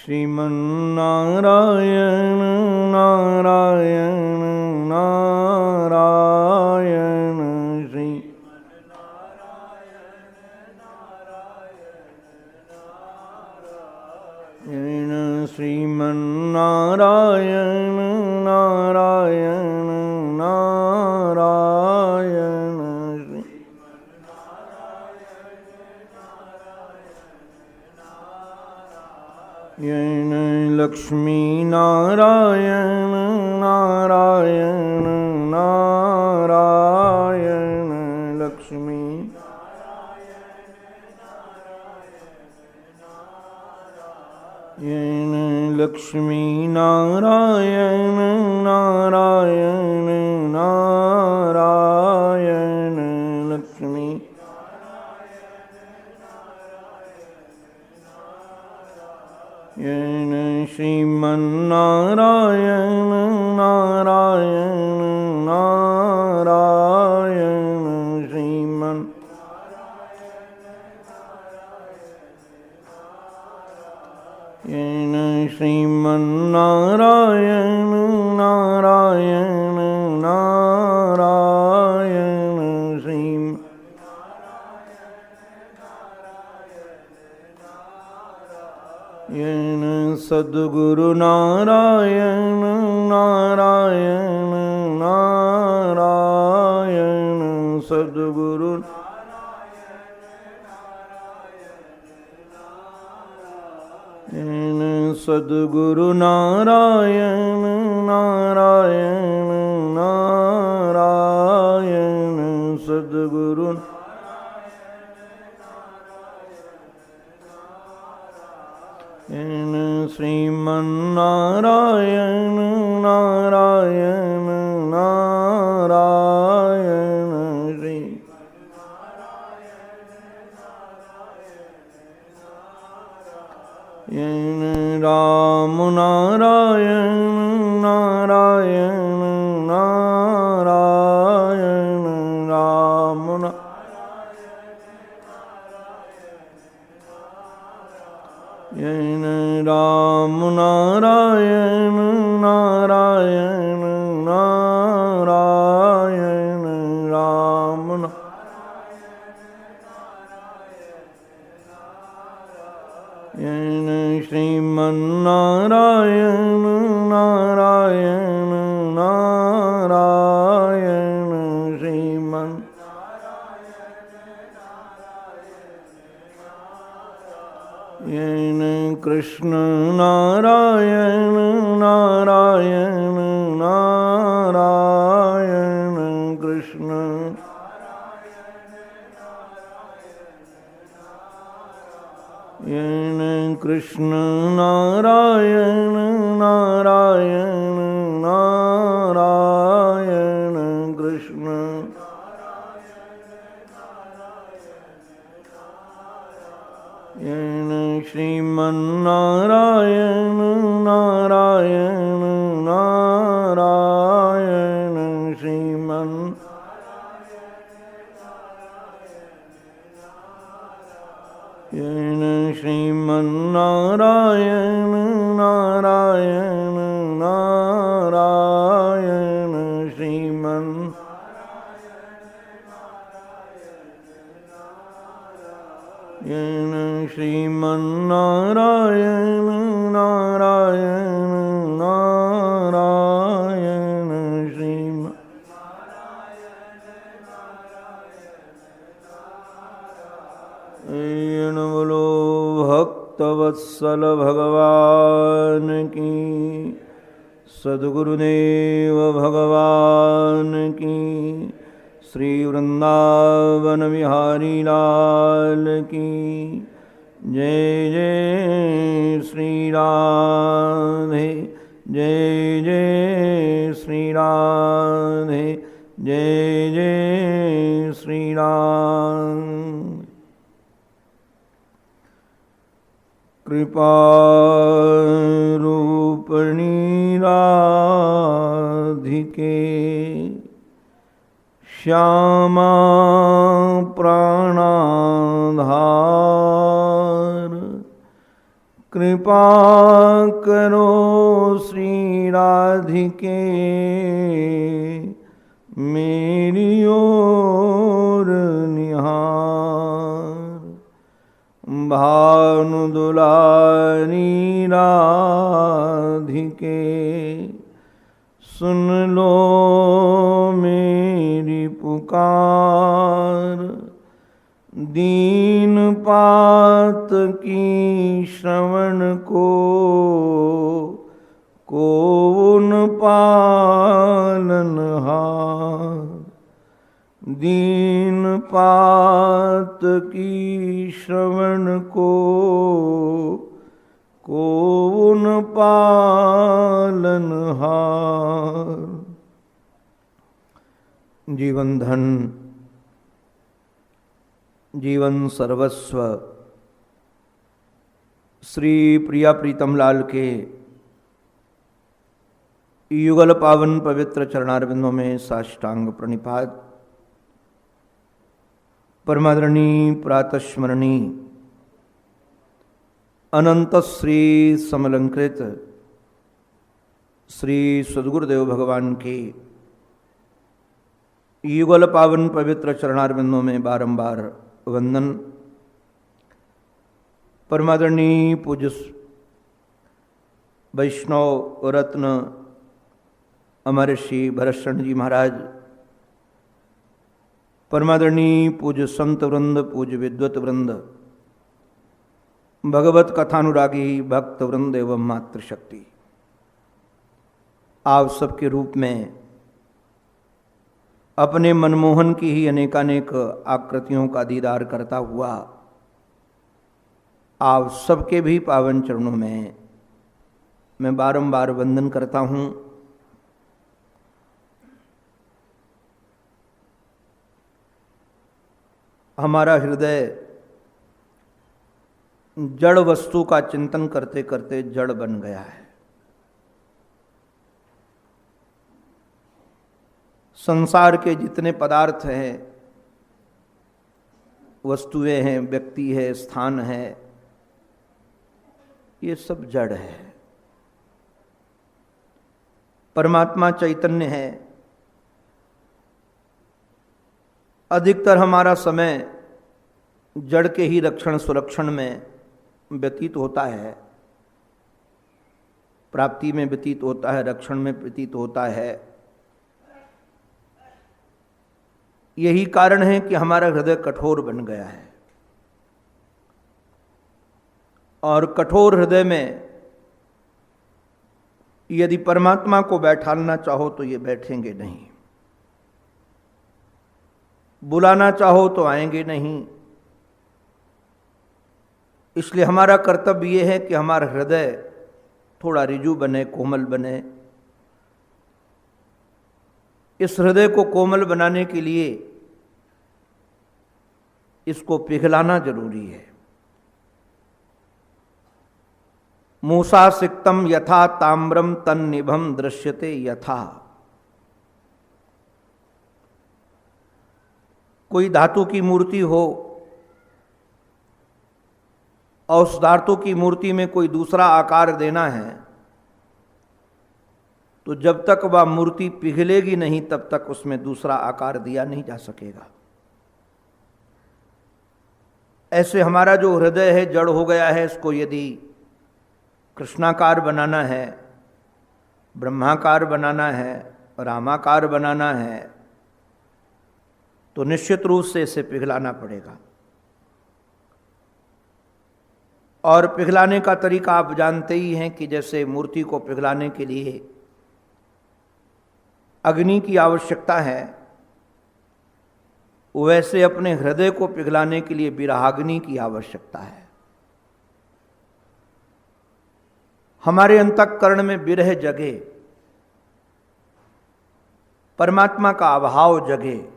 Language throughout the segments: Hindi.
श्रीमन्नारायण नारायण नारायण श्री श्रीमन्नारायण नारायण नारायण श्री लक्ष्मी नारायण नारायण नारायण लक्ष्मी लक्ष्मी नारायण नारायण नारायण लक्ष्मी श्रीमन्नारायण नारायण नारायण श्रीमन् श्रीमन्नारायण नारायण नारायण सद्गुरु नारायण नारायण नारायण सद्गुरु सद्गुरु नारायण नारायण नारायण सद्गुरु श्रीमन्नारायण नारायण नारायण श्री राम नारायण नारायण नारायण राम राम नारायण नारायण नारायण राम श्रीमन्नारायण नारायण नारायण श्रीमन् कृष्ण नारायण नारायण नारायण कृष्ण कृष्ण नारायण नारायण नारायण कृष्ण श्रीमन्नारायण नारायण नारायण श्रीमन् श्रीमन्नारायण नारायण नारायण श्रीमन् श्रीमन्नारायण नारायण नारायण श्रीमन् बोलो भक्तवत्सल भगवान की सद्गुरुदेव भगवान की श्री वृंदावन बिहारी लाल की जय जय श्री राधे जय जय श्री राधे जय जय श्री राम कृपा रूपिणी राधिके श्यामा प्राणाधार कृपा करो श्री राधिके मेरी ओर निहार। भानु दुलारी राधिके सुन लो मेरी पुकार। दीन पात की श्रवण को न पालनहार। दीन पात की श्रवण को न पालनहार। जीवन धन जीवन सर्वस्व श्री प्रिया प्रीतम लाल के युगल पावन पवित्र चरणारविंदों में साष्टांग प्रणिपात। परमादरणी प्रातस्मरणी अनंत श्री समलंकृत श्री सद्गुरुदेव भगवान के युगल पावन पवित्र चरणारविंदों में बारंबार वंदन। परमादरणी पूज्य वैष्णव रत्न अमरषि भरतशरण जी महाराज, परमादरणी पूज्य संत वृंद, पूज्य विद्वत वृंद, भगवत कथानुरागी भक्त वृंद एवं मातृशक्ति, आप सबके रूप में अपने मनमोहन की ही अनेकानेक आकृतियों का दीदार करता हुआ आप सबके भी पावन चरणों में मैं बारंबार वंदन करता हूँ। हमारा हृदय जड़ वस्तु का चिंतन करते करते जड़ बन गया है। संसार के जितने पदार्थ हैं, वस्तुएं हैं, व्यक्ति है, स्थान है, ये सब जड़ है। परमात्मा चैतन्य है। अधिकतर हमारा समय जड़ के ही रक्षण सुरक्षण में व्यतीत होता है, प्राप्ति में व्यतीत होता है, रक्षण में व्यतीत होता है। यही कारण है कि हमारा हृदय कठोर बन गया है। और कठोर हृदय में यदि परमात्मा को बैठालना चाहो तो ये बैठेंगे नहीं, बुलाना चाहो तो आएंगे नहीं। इसलिए हमारा कर्तव्य ये है कि हमारा हृदय थोड़ा रिजु बने, कोमल बने। इस हृदय को कोमल बनाने के लिए इसको पिघलाना जरूरी है। मूसा सिक्तम यथा ताम्रम तन्निभम दृश्यते यथा। कोई धातु की मूर्ति हो और उस धातु की मूर्ति में कोई दूसरा आकार देना है, तो जब तक वह मूर्ति पिघलेगी नहीं तब तक उसमें दूसरा आकार दिया नहीं जा सकेगा। ऐसे हमारा जो हृदय है जड़ हो गया है, इसको यदि कृष्णाकार बनाना है, ब्रह्माकार बनाना है, रामाकार बनाना है, तो निश्चित रूप से इसे पिघलाना पड़ेगा। और पिघलाने का तरीका आप जानते ही हैं कि जैसे मूर्ति को पिघलाने के लिए अग्नि की आवश्यकता है, वैसे अपने हृदय को पिघलाने के लिए विरहाग्नि की आवश्यकता है। हमारे अंतःकरण में विरह जगे, परमात्मा का अभाव जगे।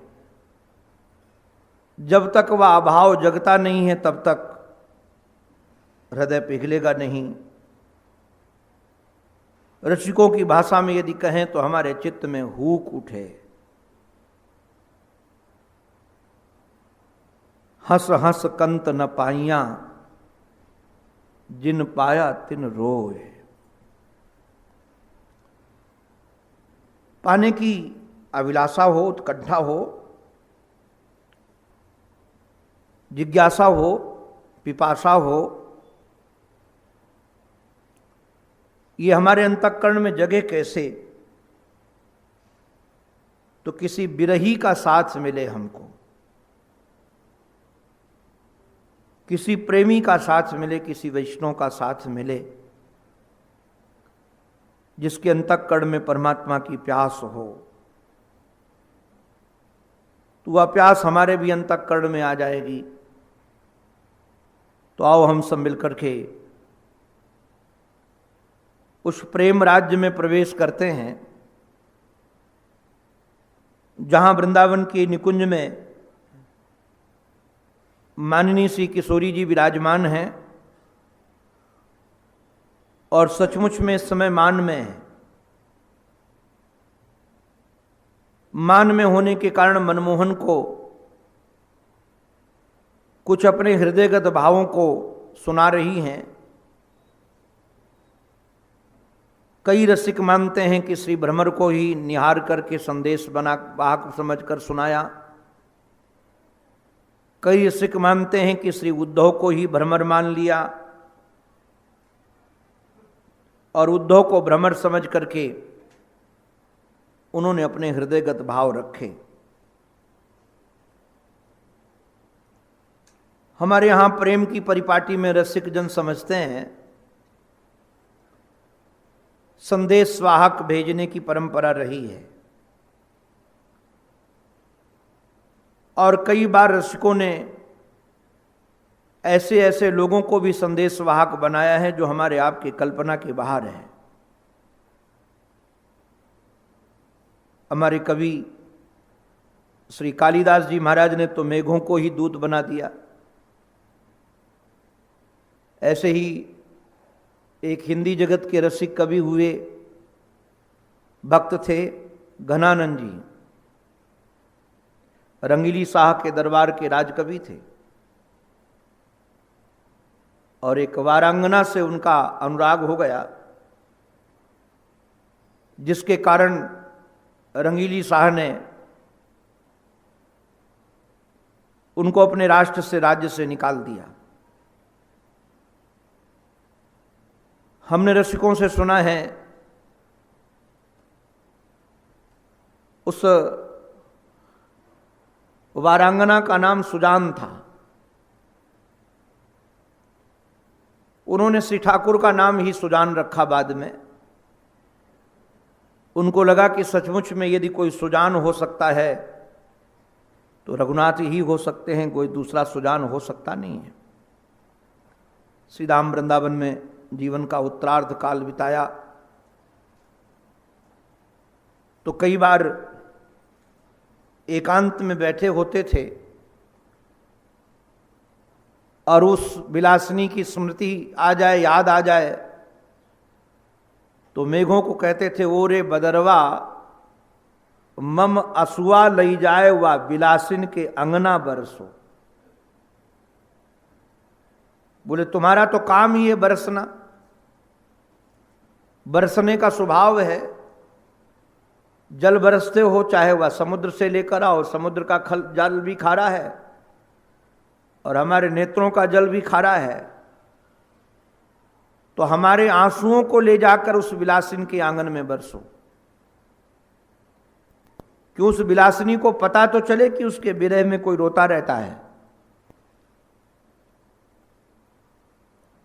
जब तक वह अभाव जगता नहीं है तब तक हृदय पिघलेगा नहीं। ऋषिकों की भाषा में यदि कहें तो हमारे चित्त में हूक उठे, हंस हंस कंत न पाइयां, जिन पाया तिन रोए। पाने की अभिलाषा हो, उत्कंठा हो, जिज्ञासा हो, पिपासा हो, ये हमारे अंतःकरण में जगे कैसे? तो किसी बिरही का साथ मिले हमको, किसी प्रेमी का साथ मिले, किसी वैष्णव का साथ मिले, जिसके अंतःकरण में परमात्मा की प्यास हो। तो वह प्यास हमारे भी अंतःकरण में आ जाएगी। तो आओ हम सब मिलकर के उस प्रेम राज्य में प्रवेश करते हैं, जहां वृंदावन के निकुंज में माननीय श्री किशोरी जी विराजमान हैं और सचमुच में इस समय मान में है। मान में होने के कारण मनमोहन को कुछ अपने हृदयगत भावों को सुना रही हैं। कई रसिक मानते हैं कि श्री भ्रमर को ही निहार करके संदेश बना वाहक समझकर सुनाया। कई रसिक मानते हैं कि श्री उद्धव को ही भ्रमर मान लिया और उद्धव को भ्रमर समझ करके उन्होंने अपने हृदयगत भाव रखे। हमारे यहां प्रेम की परिपाटी में रसिक जन समझते हैं संदेश वाहक भेजने की परंपरा रही है, और कई बार रसिकों ने ऐसे ऐसे लोगों को भी संदेश वाहक बनाया है जो हमारे आपकी कल्पना के बाहर है। हमारे कवि श्री कालिदास जी महाराज ने तो मेघों को ही दूत बना दिया। ऐसे ही एक हिंदी जगत के रसिक कवि हुए भक्त थे घनानंद जी, रंगीली शाह के दरबार के राजकवि थे, और एक वारांगना से उनका अनुराग हो गया, जिसके कारण रंगीली शाह ने उनको अपने राष्ट्र से, राज्य से निकाल दिया। हमने रसिकों से सुना है उस वारांगना का नाम सुजान था। उन्होंने श्री ठाकुर का नाम ही सुजान रखा बाद में। उनको लगा कि सचमुच में यदि कोई सुजान हो सकता है तो रघुनाथ ही हो सकते हैं, कोई दूसरा सुजान हो सकता नहीं है। श्री राम वृंदावन में जीवन का उत्तरार्ध काल बिताया तो कई बार एकांत में बैठे होते थे और उस विलासिनी की स्मृति आ जाए, याद आ जाए, तो मेघों को कहते थे, ओ रे बदरवा मम असुआ लई जाए वा विलासिन के अंगना बरसो। बोले तुम्हारा तो काम ही है बरसना, बरसने का स्वभाव है। जल बरसते हो, चाहे वह समुद्र से लेकर आओ, समुद्र का जल भी खारा है और हमारे नेत्रों का जल भी खारा है, तो हमारे आंसुओं को ले जाकर उस विलासिनी के आंगन में बरसो, कि उस विलासिनी को पता तो चले कि उसके विरह में कोई रोता रहता है।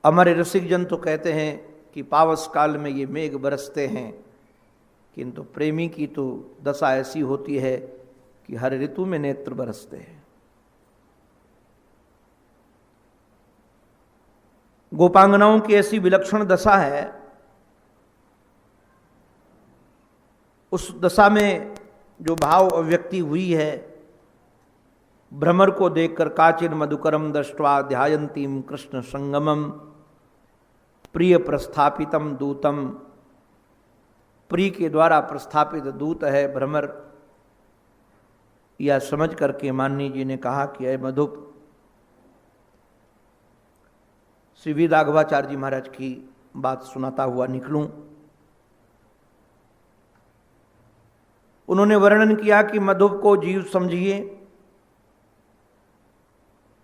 हमारे रसिक जन तो कहते हैं कि पावस काल में ये मेघ बरसते हैं, किंतु प्रेमी की तो दशा ऐसी होती है कि हर ऋतु में नेत्र बरसते हैं। गोपांगनाओं की ऐसी विलक्षण दशा है, उस दशा में जो भाव अभिव्यक्ति हुई है, भ्रमर को देखकर काचिन मधुकरम दृष्ट्वा ध्यायंतीम कृष्ण संगमम प्रिय प्रस्थापितम दूतम। प्रिय के द्वारा प्रस्थापित दूत है भ्रमर। यह समझ करके माननी जी ने कहा कि अय मधुप, श्री वी राघवाचार्य जी महाराज की बात सुनाता हुआ निकलूं। उन्होंने वर्णन किया कि मधुप को जीव समझिए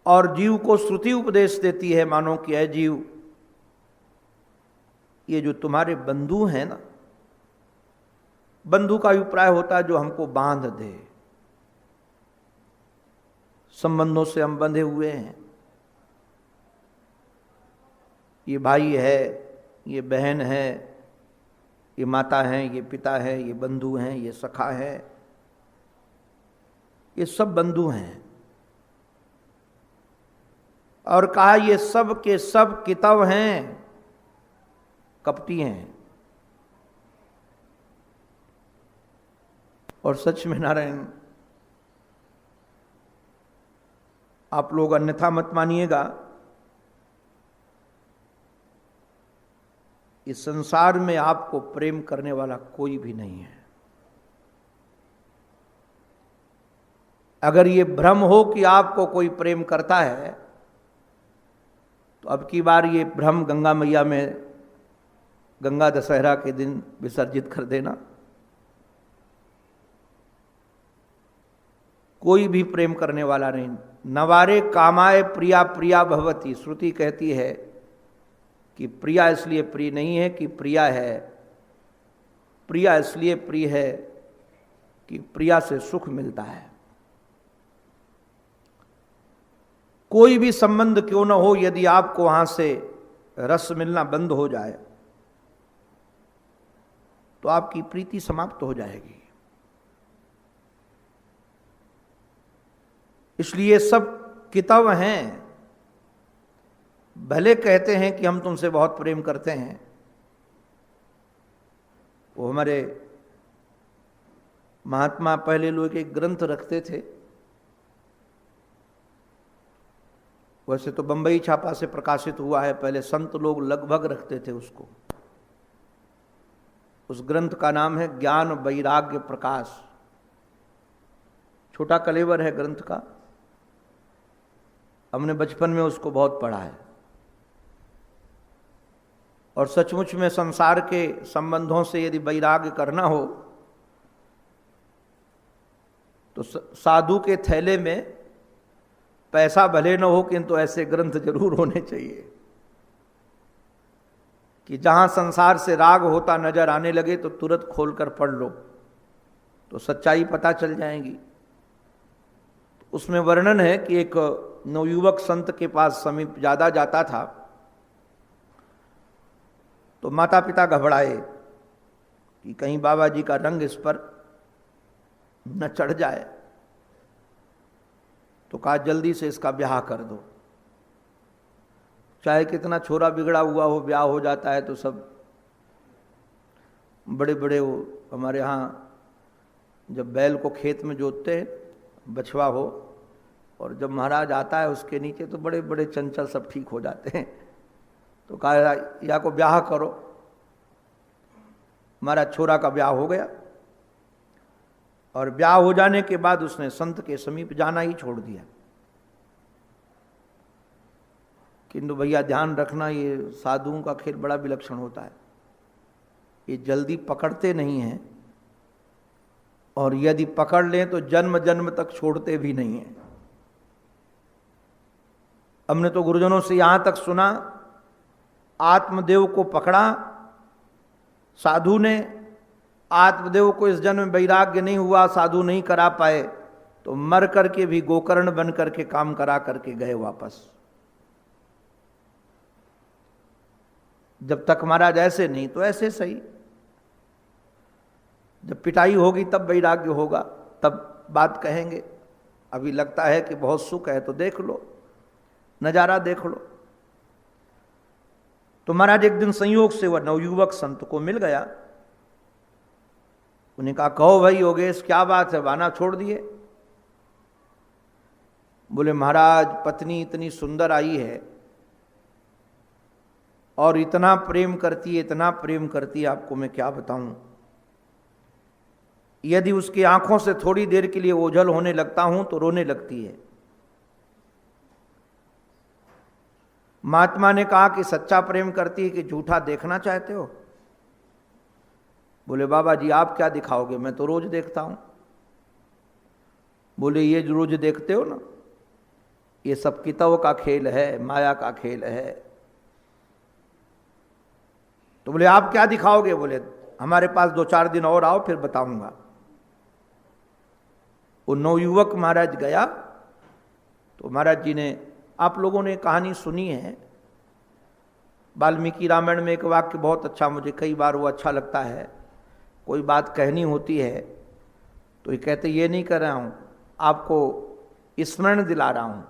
और जीव को श्रुति उपदेश देती है, मानो कि है जीव, ये जो तुम्हारे बंधु हैं ना, बंधु का अभिप्राय होता है जो हमको बांध दे, संबंधों से हम बंधे हुए हैं। ये भाई है, ये बहन है, ये माता है, ये पिता है, ये बंधु हैं, ये सखा है, ये सब बंधु हैं। और कहा ये सब के सब कितव हैं, कपटी हैं। और सच में नारायण, आप लोग अन्यथा मत मानिएगा, इस संसार में आपको प्रेम करने वाला कोई भी नहीं है। अगर ये भ्रम हो कि आपको कोई प्रेम करता है तो अब की बार ये भ्रम गंगा मैया में, गंगा दशहरा के दिन विसर्जित कर देना। कोई भी प्रेम करने वाला नहीं। नवारे कामाय प्रिया प्रिया भवती, श्रुति कहती है कि प्रिया इसलिए प्रिय नहीं है कि प्रिया है, प्रिया इसलिए प्रिय है कि प्रिया से सुख मिलता है। कोई भी संबंध क्यों न हो, यदि आपको वहां से रस मिलना बंद हो जाए तो आपकी प्रीति समाप्त हो जाएगी। इसलिए सब कितव हैं। भले कहते हैं कि हम तुमसे बहुत प्रेम करते हैं, वो हमारे महात्मा पहले लोग एक ग्रंथ रखते थे, वैसे तो बंबई छापा से प्रकाशित हुआ है, पहले संत लोग लगभग रखते थे उसको। उस ग्रंथ का नाम है ज्ञान वैराग्य प्रकाश। छोटा कलेवर है ग्रंथ का, हमने बचपन में उसको बहुत पढ़ा है। और सचमुच में संसार के संबंधों से यदि वैराग्य करना हो तो साधु के थैले में पैसा भले न हो, किंतु ऐसे ग्रंथ जरूर होने चाहिए कि जहां संसार से राग होता नजर आने लगे तो तुरंत खोलकर पढ़ लो तो सच्चाई पता चल जाएगी। उसमें वर्णन है कि एक नवयुवक संत के पास समीप ज्यादा जाता था तो माता पिता घबराए कि कहीं बाबा जी का रंग इस पर न चढ़ जाए, तो कहा जल्दी से इसका ब्याह कर दो। चाहे कितना छोरा बिगड़ा हुआ हो, ब्याह हो जाता है तो सब बड़े बड़े वो, हमारे यहाँ जब बैल को खेत में जोतते हैं, बछवा हो, और जब महाराज आता है उसके नीचे तो बड़े बड़े चंचल सब ठीक हो जाते हैं। तो कहा या को ब्याह करो। हमारा छोरा का ब्याह हो गया और ब्याह हो जाने के बाद उसने संत के समीप जाना ही छोड़ दिया। किंतु भैया ध्यान रखना, ये साधुओं का खेल बड़ा विलक्षण होता है, ये जल्दी पकड़ते नहीं हैं और यदि पकड़ लें तो जन्म जन्म तक छोड़ते भी नहीं हैं। हमने तो गुरुजनों से यहां तक सुना, आत्मदेव को पकड़ा साधु ने, आत्मदेव को इस जन्म में वैराग्य नहीं हुआ, साधु नहीं करा पाए, तो मर करके भी गोकर्ण बन करके काम करा करके गए वापस। जब तक महाराज ऐसे नहीं तो ऐसे सही, जब पिटाई होगी तब वैराग्य होगा, तब बात कहेंगे। अभी लगता है कि बहुत सुख है तो देख लो, नजारा देख लो। तो महाराज एक दिन संयोग से वह नवयुवक संत को मिल गया। उन्हें कहा कहो भाई योगेश क्या बात है, वाना छोड़ दिए? बोले महाराज पत्नी इतनी सुंदर आई है और इतना प्रेम करती है, इतना प्रेम करती है, आपको मैं क्या बताऊं। यदि उसकी आंखों से थोड़ी देर के लिए ओझल होने लगता हूं तो रोने लगती है। महात्मा ने कहा कि सच्चा प्रेम करती है कि झूठा देखना चाहते हो? बोले बाबा जी आप क्या दिखाओगे, मैं तो रोज देखता हूं। बोले ये जो रोज देखते हो ना, ये सब किताबों का खेल है, माया का खेल है। तो बोले आप क्या दिखाओगे? बोले हमारे पास 2-4 दिन और आओ फिर बताऊंगा। वो नवयुवक महाराज गया तो महाराज जी ने, आप लोगों ने कहानी सुनी है, वाल्मीकि रामायण में एक वाक्य बहुत अच्छा, मुझे कई बार वो अच्छा लगता है। कोई बात कहनी होती है तो ये कहते ये नहीं कर रहा हूं, आपको स्मरण दिला रहा हूं।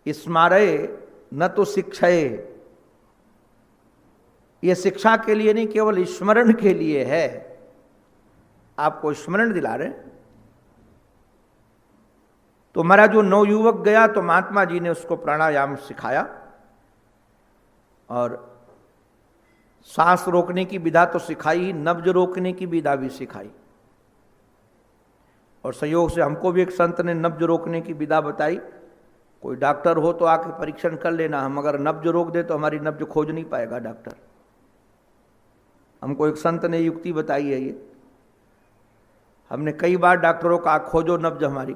स्मारय न तो शिक्षाए, ये शिक्षा के लिए नहीं, केवल स्मरण के लिए है, आपको स्मरण दिला रहे। तो हमारा जो नवयुवक गया तो महात्मा जी ने उसको प्राणायाम सिखाया और सांस रोकने की विधा तो सिखाई ही, नब्ज रोकने की विधा भी सिखाई। और संयोग से हमको भी एक संत ने नब्ज रोकने की विधा बताई। कोई डॉक्टर हो तो आके परीक्षण कर लेना, हम अगर नब्ज रोक दे तो हमारी नब्ज खोज नहीं पाएगा डॉक्टर। हमको एक संत ने युक्ति बताई है ये। हमने कई बार डॉक्टरों का खोजो नब्ज हमारी,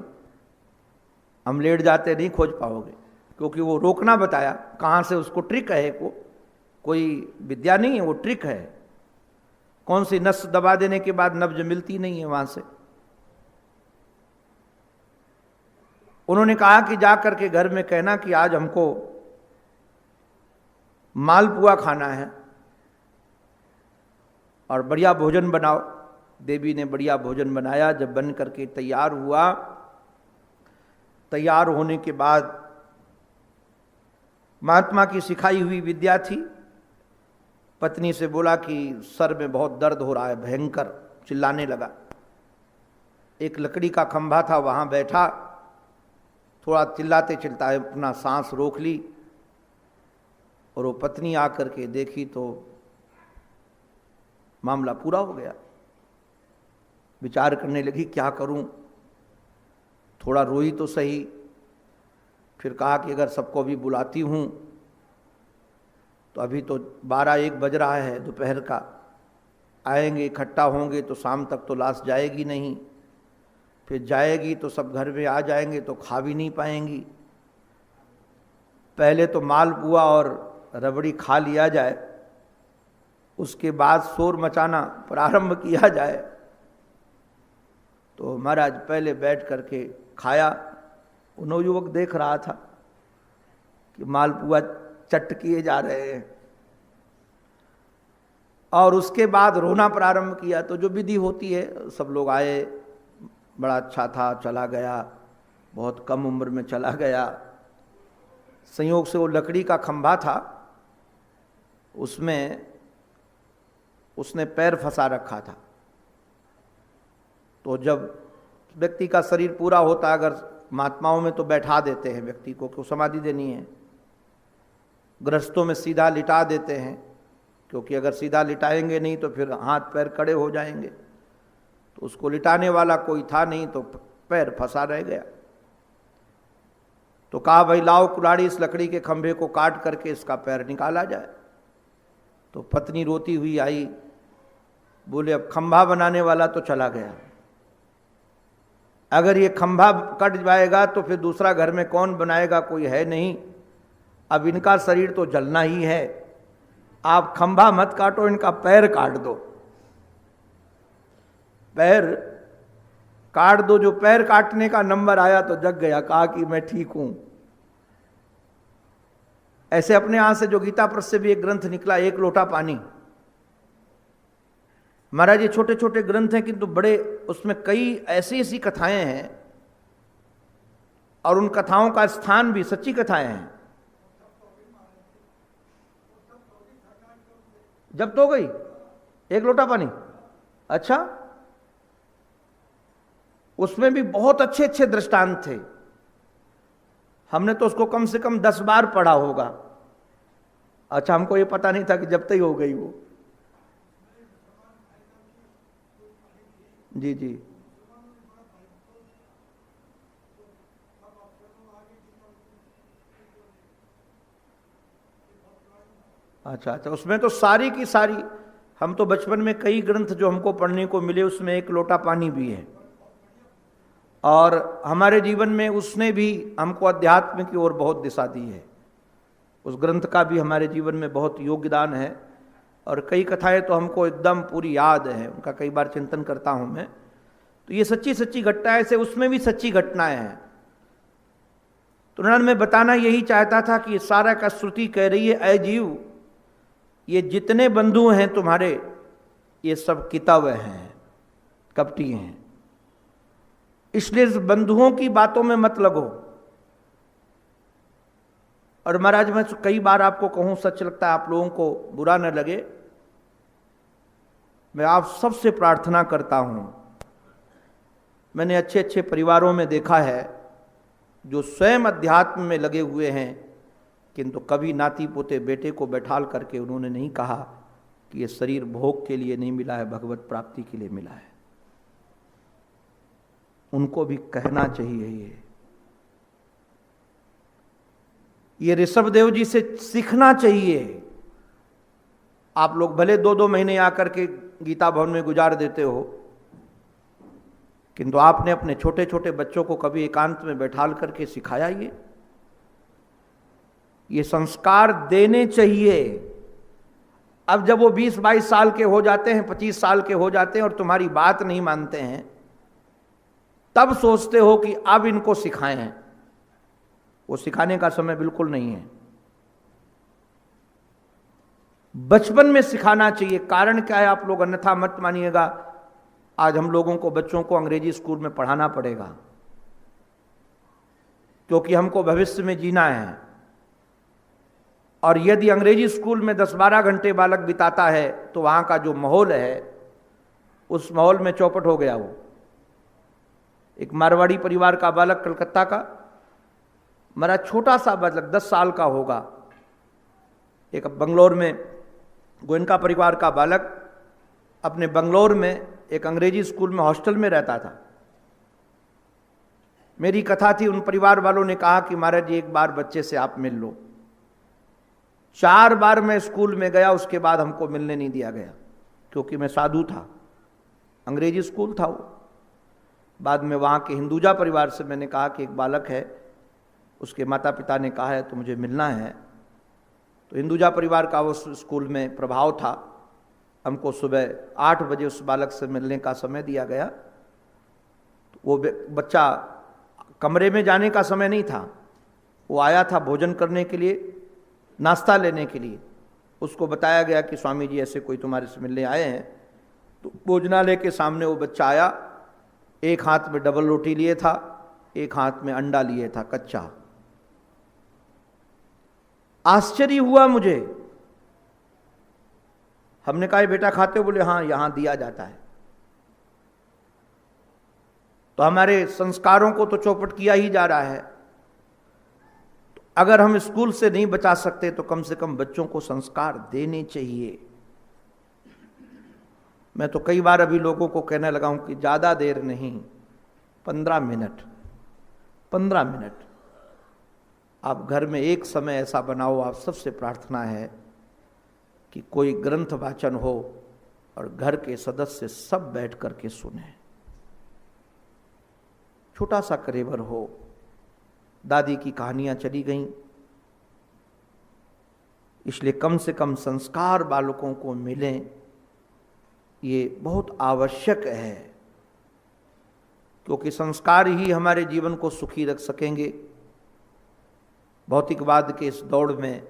हम लेट जाते नहीं खोज पाओगे, क्योंकि वो रोकना बताया। कहाँ से उसको ट्रिक है, कोई विद्या नहीं है, वो ट्रिक है। कौन सी नस दबा देने के बाद नब्ज मिलती नहीं है वहां से। उन्होंने कहा कि जा करके घर में कहना कि आज हमको मालपुआ खाना है और बढ़िया भोजन बनाओ। देवी ने बढ़िया भोजन बनाया। जब बन करके तैयार हुआ, तैयार होने के बाद महात्मा की सिखाई हुई विद्या थी। पत्नी से बोला कि सर में बहुत दर्द हो रहा है, भयंकर, चिल्लाने लगा। एक लकड़ी का खंभा था, वहां बैठा, थोड़ा चिल्लाते चिल्लाते अपना सांस रोक ली। और वो पत्नी आकर के देखी तो मामला पूरा हो गया। विचार करने लगी क्या करूं, थोड़ा रोई तो सही। फिर कहा कि अगर सबको अभी बुलाती हूं तो अभी तो 12-1 बज रहा है दोपहर का, आएंगे इकट्ठा होंगे तो शाम तक तो लाश जाएगी नहीं, फिर जाएगी तो सब घर में आ जाएंगे तो खा भी नहीं पाएंगी। पहले तो मालपुआ और रबड़ी खा लिया जाए, उसके बाद शोर मचाना प्रारंभ किया जाए। तो महाराज पहले बैठ करके खाया। वो नवयुवक देख रहा था कि मालपुआ चट किए जा रहे हैं, और उसके बाद रोना प्रारंभ किया। तो जो विधि होती है, सब लोग आए, बड़ा अच्छा था, चला गया, बहुत कम उम्र में चला गया। संयोग से वो लकड़ी का खंभा था, उसमें उसने पैर फंसा रखा था। तो जब व्यक्ति का शरीर पूरा होता है, अगर महात्माओं में तो बैठा देते हैं व्यक्ति को, क्यों समाधि देनी है। गृहस्थों में सीधा लिटा देते हैं, क्योंकि अगर सीधा लिटाएंगे नहीं तो फिर हाथ पैर कड़े हो जाएंगे। तो उसको लिटाने वाला कोई था नहीं, तो पैर फंसा रह गया। तो कहा भाई लाओ कुल्हाड़ी, इस लकड़ी के खंभे को काट करके इसका पैर निकाला जाए। तो पत्नी रोती हुई आई, बोले अब खंभा बनाने वाला तो चला गया, अगर ये खंभा कट जाएगा तो फिर दूसरा घर में कौन बनाएगा, कोई है नहीं। अब इनका शरीर तो जलना ही है, आप खंभा मत काटो, इनका पैर काट दो। पैर काट दो। जो पैर काटने का नंबर आया तो जग गया, कहा कि मैं ठीक हूं। ऐसे अपने यहां से जो गीता प्रेस से भी एक ग्रंथ निकला, एक लोटा पानी। महाराज ये छोटे छोटे ग्रंथ हैं किंतु बड़े, उसमें कई ऐसी ऐसी कथाएं हैं, और उन कथाओं का स्थान भी सच्ची कथाएं हैं। जब तो गई एक लोटा पानी, अच्छा, उसमें भी बहुत अच्छे अच्छे दृष्टांत थे। हमने तो उसको कम से कम 10 बार पढ़ा होगा। अच्छा, हमको ये पता नहीं था कि जब तक हो गई वो। जी जी, अच्छा अच्छा, उसमें तो सारी की सारी, हम तो बचपन में कई ग्रंथ जो हमको पढ़ने को मिले उसमें एक लोटा पानी भी है, और हमारे जीवन में उसने भी हमको अध्यात्म की ओर बहुत दिशा दी है। उस ग्रंथ का भी हमारे जीवन में बहुत योगदान है, और कई कथाएं तो हमको एकदम पूरी याद है, उनका कई बार चिंतन करता हूं मैं। तो ये सच्ची सच्ची घटनाएं से, उसमें भी सच्ची घटनाएं हैं। तो उन्होंने मैं बताना यही चाहता था कि सारा का श्रुति कह रही है, ऐ जीव, ये जितने बंधु हैं तुम्हारे, ये सब कितव हैं, कपटी हैं, इसलिए इस बंधुओं की बातों में मत लगो। और महाराज मैं कई बार आपको कहूं, सच लगता है आप लोगों को बुरा न लगे, मैं आप सबसे प्रार्थना करता हूं। मैंने अच्छे अच्छे परिवारों में देखा है जो स्वयं अध्यात्म में लगे हुए हैं, किंतु कभी नाती पोते बेटे को बैठाल करके उन्होंने नहीं कहा कि ये शरीर भोग के लिए नहीं मिला है, भगवत प्राप्ति के लिए मिला है। उनको भी कहना चाहिए, ये ऋषभदेव जी से सीखना चाहिए। आप लोग भले 2-2 महीने आकर के गीता भवन में गुजार देते हो, किंतु आपने अपने छोटे छोटे बच्चों को कभी एकांत में बैठाल करके सिखाया? ये संस्कार देने चाहिए। अब जब वो 20-22 साल के हो जाते हैं, 25 साल के हो जाते हैं और तुम्हारी बात नहीं मानते हैं, तब सोचते हो कि अब इनको सिखाएं हैं। वो सिखाने का समय बिल्कुल नहीं है, बचपन में सिखाना चाहिए। कारण क्या है, आप लोग अन्यथा मत मानिएगा, आज हम लोगों को बच्चों को अंग्रेजी स्कूल में पढ़ाना पड़ेगा, क्योंकि हमको भविष्य में जीना है। और यदि अंग्रेजी स्कूल में 10-12 घंटे बालक बिताता है तो वहां का जो माहौल है, उस माहौल में चौपट हो गया। वो एक मारवाड़ी परिवार का बालक, कलकत्ता का, मेरा छोटा सा बालक 10 साल का होगा, एक बंगलोर में गोयनका परिवार का बालक अपने बंगलोर में एक अंग्रेजी स्कूल में हॉस्टल में रहता था। मेरी कथा थी, उन परिवार वालों ने कहा कि महाराज जी एक बार बच्चे से आप मिल लो। 4 बार मैं स्कूल में गया, उसके बाद हमको मिलने नहीं दिया गया, क्योंकि मैं साधु था, अंग्रेजी स्कूल था वो। बाद में वहाँ के हिंदुजा परिवार से मैंने कहा कि एक बालक है, उसके माता पिता ने कहा है तो मुझे मिलना है। तो हिंदुजा परिवार का उस स्कूल में प्रभाव था, हमको सुबह 8 बजे उस बालक से मिलने का समय दिया गया। तो वो बच्चा, कमरे में जाने का समय नहीं था, वो आया था भोजन करने के लिए, नाश्ता लेने के लिए। उसको बताया गया कि स्वामी जी ऐसे कोई तुम्हारे से मिलने आए हैं। तो भोजनालय के सामने वो बच्चा आया, एक हाथ में डबल रोटी लिए था, एक हाथ में अंडा लिए था कच्चा। आश्चर्य हुआ मुझे। हमने कहा बेटा खाते हो? बोले हाँ, यहां दिया जाता है। तो हमारे संस्कारों को तो चौपट किया ही जा रहा है। तो अगर हम स्कूल से नहीं बचा सकते तो कम से कम बच्चों को संस्कार देने चाहिए। मैं तो कई बार अभी लोगों को कहने लगा हूं कि ज्यादा देर नहीं, 15 मिनट आप घर में एक समय ऐसा बनाओ। आप सबसे प्रार्थना है कि कोई ग्रंथ वाचन हो और घर के सदस्य सब बैठ करके सुने। छोटा सा कलेवर हो, दादी की कहानियां चली गईं, इसलिए कम से कम संस्कार बालकों को मिलें, ये बहुत आवश्यक है, क्योंकि संस्कार ही हमारे जीवन को सुखी रख सकेंगे। भौतिकवाद के इस दौड़ में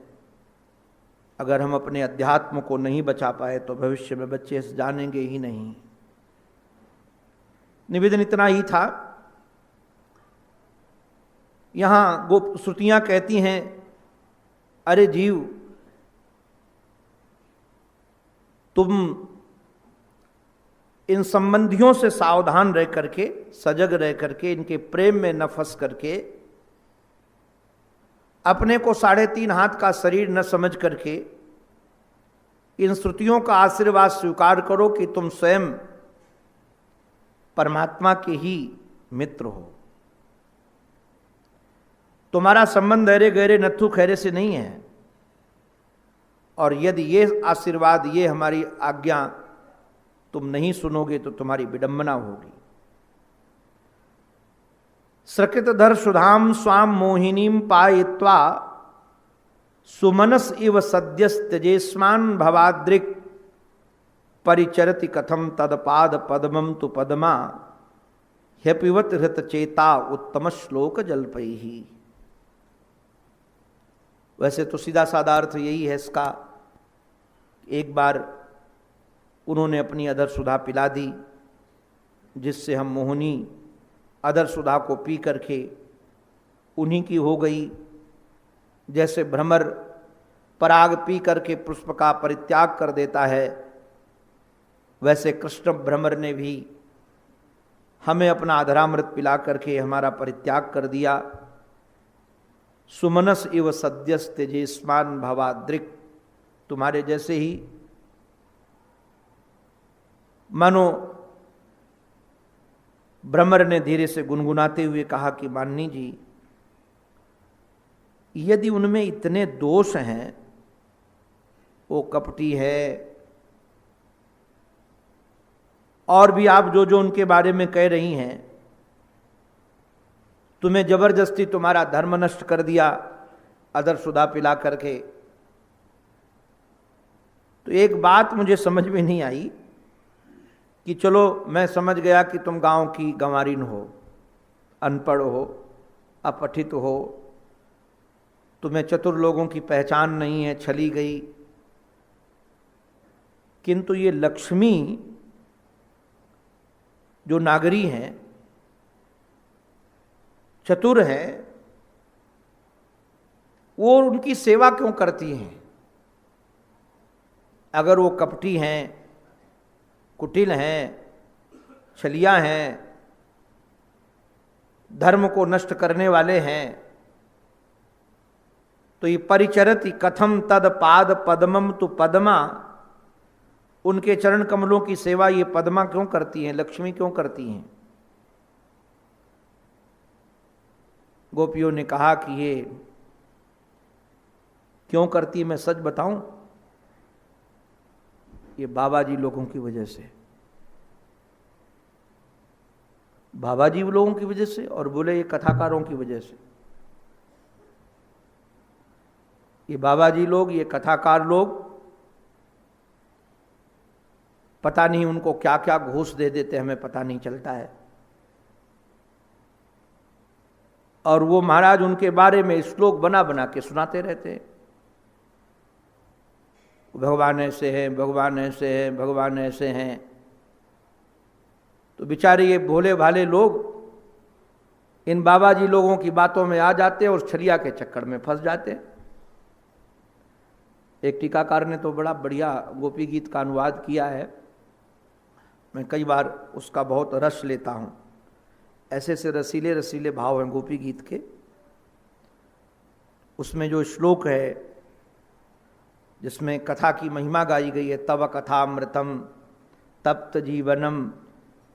अगर हम अपने अध्यात्म को नहीं बचा पाए तो भविष्य में बच्चे जानेंगे ही नहीं। निवेदन इतना ही था। यहां गोप श्रुतियां कहती हैं, अरे जीव, तुम इन संबंधियों से सावधान रह करके, सजग रह करके, इनके प्रेम में न फंस करके, अपने को 3.5 हाथ का शरीर न समझ करके इन श्रुतियों का आशीर्वाद स्वीकार करो कि तुम स्वयं परमात्मा के ही मित्र हो। तुम्हारा संबंध अरे गहरे नथु खैरे से नहीं है। और यदि ये आशीर्वाद, ये हमारी आज्ञा तुम नहीं सुनोगे तो तुम्हारी विडंबना होगी। सकृतधर सुधाम स्वाम मोहिनीम पायित्वा सुमनस इव सद्यस्त्यजेस्मान भवाद्रिक परिचरति कथम तदपाद पद्मम तु पद्मा ह्यपिवत हृत चेता उत्तम श्लोक जल्पैहि। वैसे तो सीधा साधा अर्थ यही है इसका। एक बार उन्होंने अपनी अधर सुधा पिला दी, जिससे हम मोहिनी अधर सुधा को पी करके उन्हीं की हो गई। जैसे भ्रमर पराग पी करके पुष्प का परित्याग कर देता है, वैसे कृष्ण भ्रमर ने भी हमें अपना अधरामृत पिला करके हमारा परित्याग कर दिया। सुमनस इव सद्यस्तेजेस्मान भवाद्रिक, तुम्हारे जैसे ही मानो भ्रमर ने धीरे से गुनगुनाते हुए कहा कि माननी जी, यदि उनमें इतने दोष हैं, वो कपटी है, और भी आप जो जो उनके बारे में कह रही हैं, तुम्हें जबरदस्ती तुम्हारा धर्म नष्ट कर दिया अदर सुधा पिला करके, तो एक बात मुझे समझ में नहीं आई कि चलो मैं समझ गया कि तुम गांव की गंवारिन हो, अनपढ़ हो, अपठित हो, तुम्हें चतुर लोगों की पहचान नहीं है, छली गई, किंतु ये लक्ष्मी जो नागरी हैं, चतुर हैं, वो उनकी सेवा क्यों करती हैं? अगर वो कपटी हैं, कुटिल हैं, छलिया हैं, धर्म को नष्ट करने वाले हैं, तो ये परिचरति कथम तद पाद पद्मम तु पद्मा, उनके चरण कमलों की सेवा ये पद्मा क्यों करती हैं, लक्ष्मी क्यों करती हैं? गोपियों ने कहा कि ये क्यों करती है, मैं सच बताऊं, ये बाबा जी लोगों की वजह से, बाबा जी लोगों की वजह से, और बोले ये कथाकारों की वजह से। ये बाबा जी लोग, ये कथाकार लोग, पता नहीं उनको क्या क्या घूस दे देते, हमें पता नहीं चलता है। और वो महाराज उनके बारे में श्लोक बना बना के सुनाते रहते हैं, भगवान ऐसे हैं, भगवान ऐसे हैं, भगवान ऐसे हैं। तो बेचारे ये भोले भाले लोग इन बाबा जी लोगों की बातों में आ जाते हैं और छलिया के चक्कर में फंस जाते हैं। एक टीकाकार ने तो बड़ा बढ़िया गोपी गीत का अनुवाद किया है, मैं कई बार उसका बहुत रस लेता हूँ। ऐसे से रसीले रसीले भाव हैं गोपी गीत के। उसमें जो श्लोक है जिसमें कथा की महिमा गाई गई है, तव कथामृतम तप्त जीवनम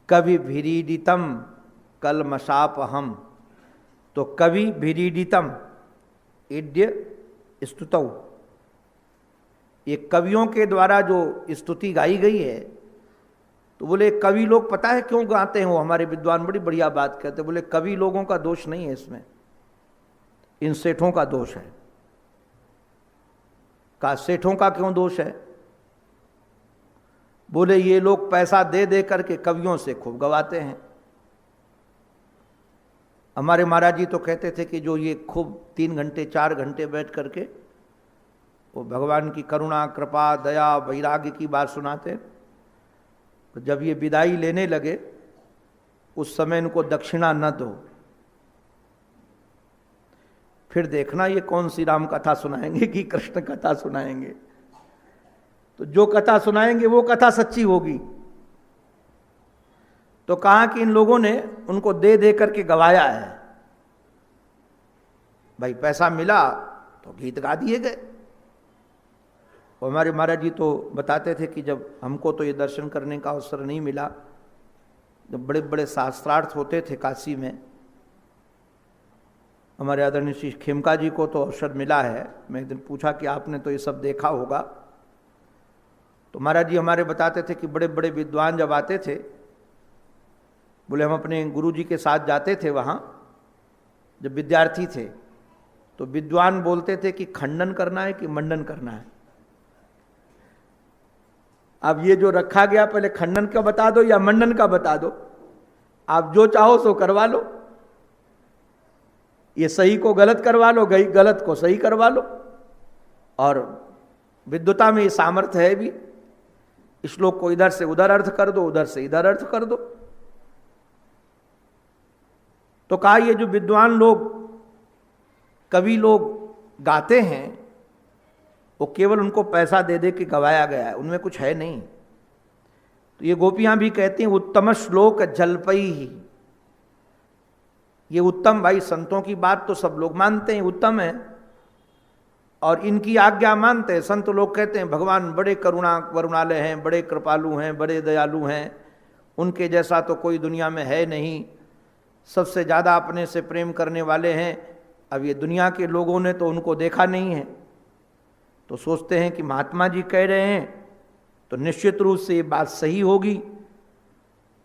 कवि भिरीडितम कलमशापहम, तो कवि भिरीडितम इड्य स्तुतौ, ये कवियों के द्वारा जो स्तुति गाई गई है, तो बोले कवि लोग पता है क्यों गाते हैं? वो हमारे विद्वान बड़ी बढ़िया बात कहते हैं, बोले कवि लोगों का दोष नहीं है इसमें, इन सेठों का दोष है। का सेठों का क्यों दोष है? बोले ये लोग पैसा दे दे करके कवियों से खूब गवाते हैं। हमारे महाराज जी तो कहते थे कि जो ये खूब 3 घंटे 4 घंटे बैठ करके वो भगवान की करुणा, कृपा, दया, वैराग्य की बात सुनाते, तो जब ये विदाई लेने लगे उस समय इनको दक्षिणा न दो, फिर देखना ये कौन सी राम कथा सुनाएंगे कि कृष्ण कथा सुनाएंगे। तो जो कथा सुनाएंगे वो कथा सच्ची होगी। तो कहा कि इन लोगों ने उनको दे दे करके गवाया है, भाई पैसा मिला तो गीत गा दिए गए। और हमारे महाराज जी तो बताते थे कि जब हमको तो ये दर्शन करने का अवसर नहीं मिला, जब बड़े बड़े शास्त्रार्थ होते थे काशी में, हमारे आदरणीय श्री खेमका जी को तो अवसर मिला है। मैं एक दिन पूछा कि आपने तो ये सब देखा होगा, तो महाराज जी हमारे बताते थे कि बड़े बड़े विद्वान जब आते थे, बोले हम अपने गुरु जी के साथ जाते थे वहाँ जब विद्यार्थी थे, तो विद्वान बोलते थे कि खंडन करना है कि मंडन करना है। अब ये जो रखा गया, पहले खंडन का बता दो या मंडन का बता दो, आप जो चाहो सो करवा लो, ये सही को गलत करवा लो, गलत को सही करवा लो। और विद्वता में ये सामर्थ्य है भी, श्लोक को इधर से उधर अर्थ कर दो, उधर से इधर अर्थ कर दो। तो कहा ये जो विद्वान लोग, कवि लोग गाते हैं, वो केवल उनको पैसा दे दे के गवाया गया है, उनमें कुछ है नहीं। तो ये गोपियां भी कहती हैं उत्तम श्लोक जलपई ही। ये उत्तम, भाई संतों की बात तो सब लोग मानते हैं उत्तम है, और इनकी आज्ञा मानते हैं। संत लोग कहते हैं भगवान बड़े करुणालय हैं, बड़े कृपालु हैं, बड़े दयालु हैं, उनके जैसा तो कोई दुनिया में है नहीं, सबसे ज़्यादा अपने से प्रेम करने वाले हैं। अब ये दुनिया के लोगों ने तो उनको देखा नहीं है, तो सोचते हैं कि महात्मा जी कह रहे हैं तो निश्चित रूप से ये बात सही होगी,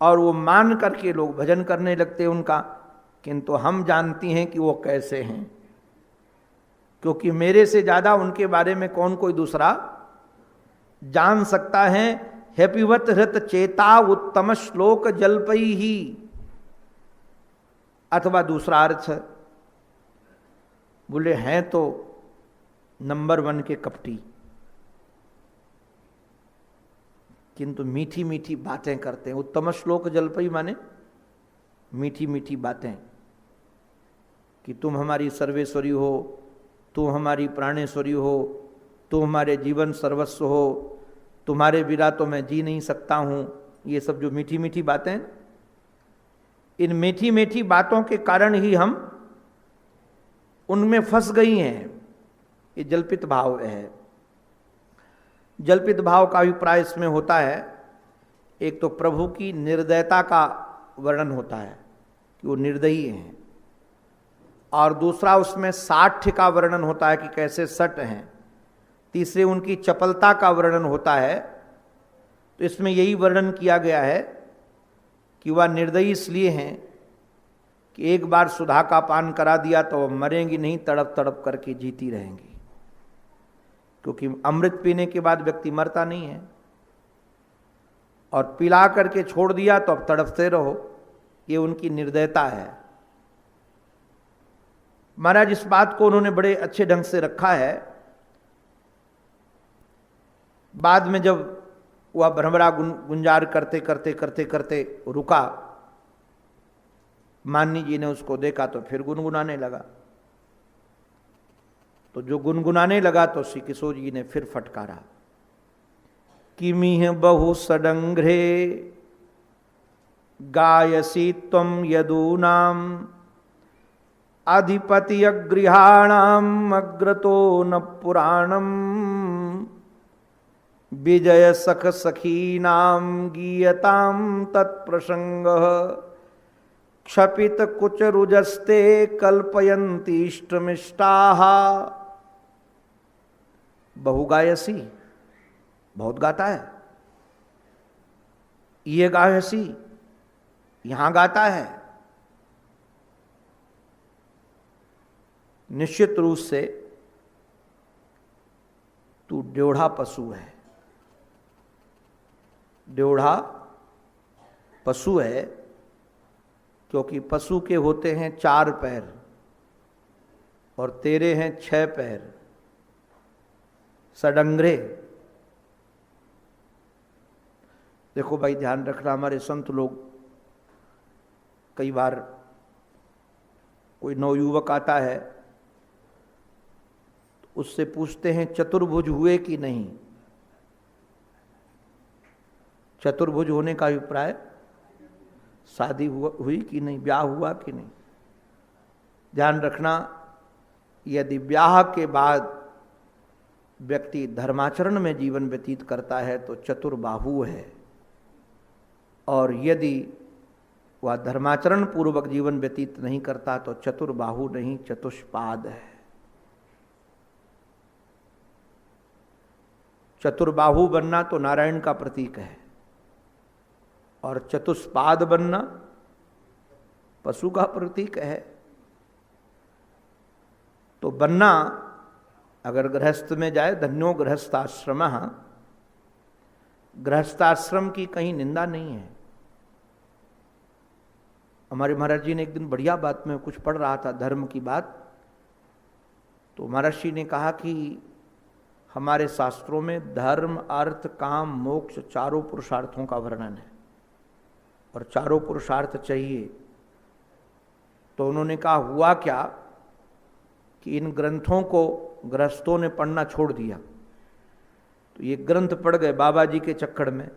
और वो मान करके लोग भजन करने लगते हैं उनका। किंतु हम जानती हैं कि वो कैसे हैं, क्योंकि मेरे से ज़्यादा उनके बारे में कौन कोई दूसरा जान सकता है। हैप्पीवत हृत चेता उत्तम श्लोक जलपई ही, अथवा दूसरा अर्थ बोले हैं तो नंबर 1 के कपटी, किंतु मीठी मीठी बातें करते हैं। उत्तम श्लोक जलपई माने मीठी मीठी बातें, कि तुम हमारी सर्वेश्वरी हो, तुम हमारी प्राणेश्वरी हो, तुम हमारे जीवन सर्वस्व हो, तुम्हारे बिना तो मैं जी नहीं सकता हूं। ये सब जो मीठी मीठी बातें, इन मीठी मीठी बातों के कारण ही हम उनमें फंस गई हैं। ये जल्पित भाव है। जल्पित भाव का अभिप्राय इसमें होता है, एक तो प्रभु की निर्दयता का वर्णन होता है कि वो निर्दयी हैं, और दूसरा उसमें साठ्य का वर्णन होता है कि कैसे सट हैं, तीसरे उनकी चपलता का वर्णन होता है। तो इसमें यही वर्णन किया गया है कि वह निर्दयी इसलिए हैं कि एक बार सुधा का पान करा दिया तो वह मरेंगी नहीं, तड़प तड़प करके जीती रहेंगी, क्योंकि अमृत पीने के बाद व्यक्ति मरता नहीं है, और पिला करके छोड़ दिया तो अब तड़पते रहो। ये उनकी निर्दयता है। महाराज इस बात को उन्होंने बड़े अच्छे ढंग से रखा है। बाद में जब वह भ्रमरा गुंजार करते करते करते करते रुका, माननी जी ने उसको देखा तो फिर गुनगुनाने लगा। तो जो गुनगुनाने लगा तो श्री किशोर जी ने फिर फटकारा, किमिह बहु सडंघ्रे गायसी त्वं यदूनाम अधिपति अगृहाणाम अग्रतो न पुराणम विजय सख सखीनाम गीयताम तत्प्रसंग क्षपित कुच रुजस्ते कल्पयन्ति इष्टमिष्टाः। बहुगायसी, बहुत गाता है। ये गायसी, यहां गाता है। निश्चित रूप से तू ड्योढ़ा पशु है। ड्योढ़ा पशु है, क्योंकि पशु के होते हैं 4 पैर और तेरे हैं 6 पैर। सडंगरे, देखो भाई ध्यान रखना, हमारे संत लोग कई बार कोई नवयुवक आता है, उससे पूछते हैं चतुर्भुज हुए कि नहीं। चतुर्भुज होने का अभिप्राय शादी हुई कि नहीं, ब्याह हुआ कि नहीं। ध्यान रखना, यदि ब्याह के बाद व्यक्ति धर्माचरण में जीवन व्यतीत करता है तो चतुर्बाहु है, और यदि वह धर्माचरण पूर्वक जीवन व्यतीत नहीं करता तो चतुर्बाहु नहीं चतुष्पाद है। चतुर्बाहु बनना तो नारायण का प्रतीक है और चतुष्पाद बनना पशु का प्रतीक है। तो बनना अगर गृहस्थ में जाए, धन्यो गृहस्थाश्रमः, गृहस्थाश्रम की कहीं निंदा नहीं है। हमारे महाराज जी ने एक दिन बढ़िया बात, में कुछ पढ़ रहा था धर्म की बात, तो महाराज जी ने कहा कि हमारे शास्त्रों में धर्म अर्थ काम मोक्ष चारों पुरुषार्थों का वर्णन है और चारों पुरुषार्थ चाहिए। तो उन्होंने कहा हुआ क्या कि इन ग्रंथों को गृहस्थों ने पढ़ना छोड़ दिया, तो ये ग्रंथ पढ़ गए बाबा जी के चक्कर में।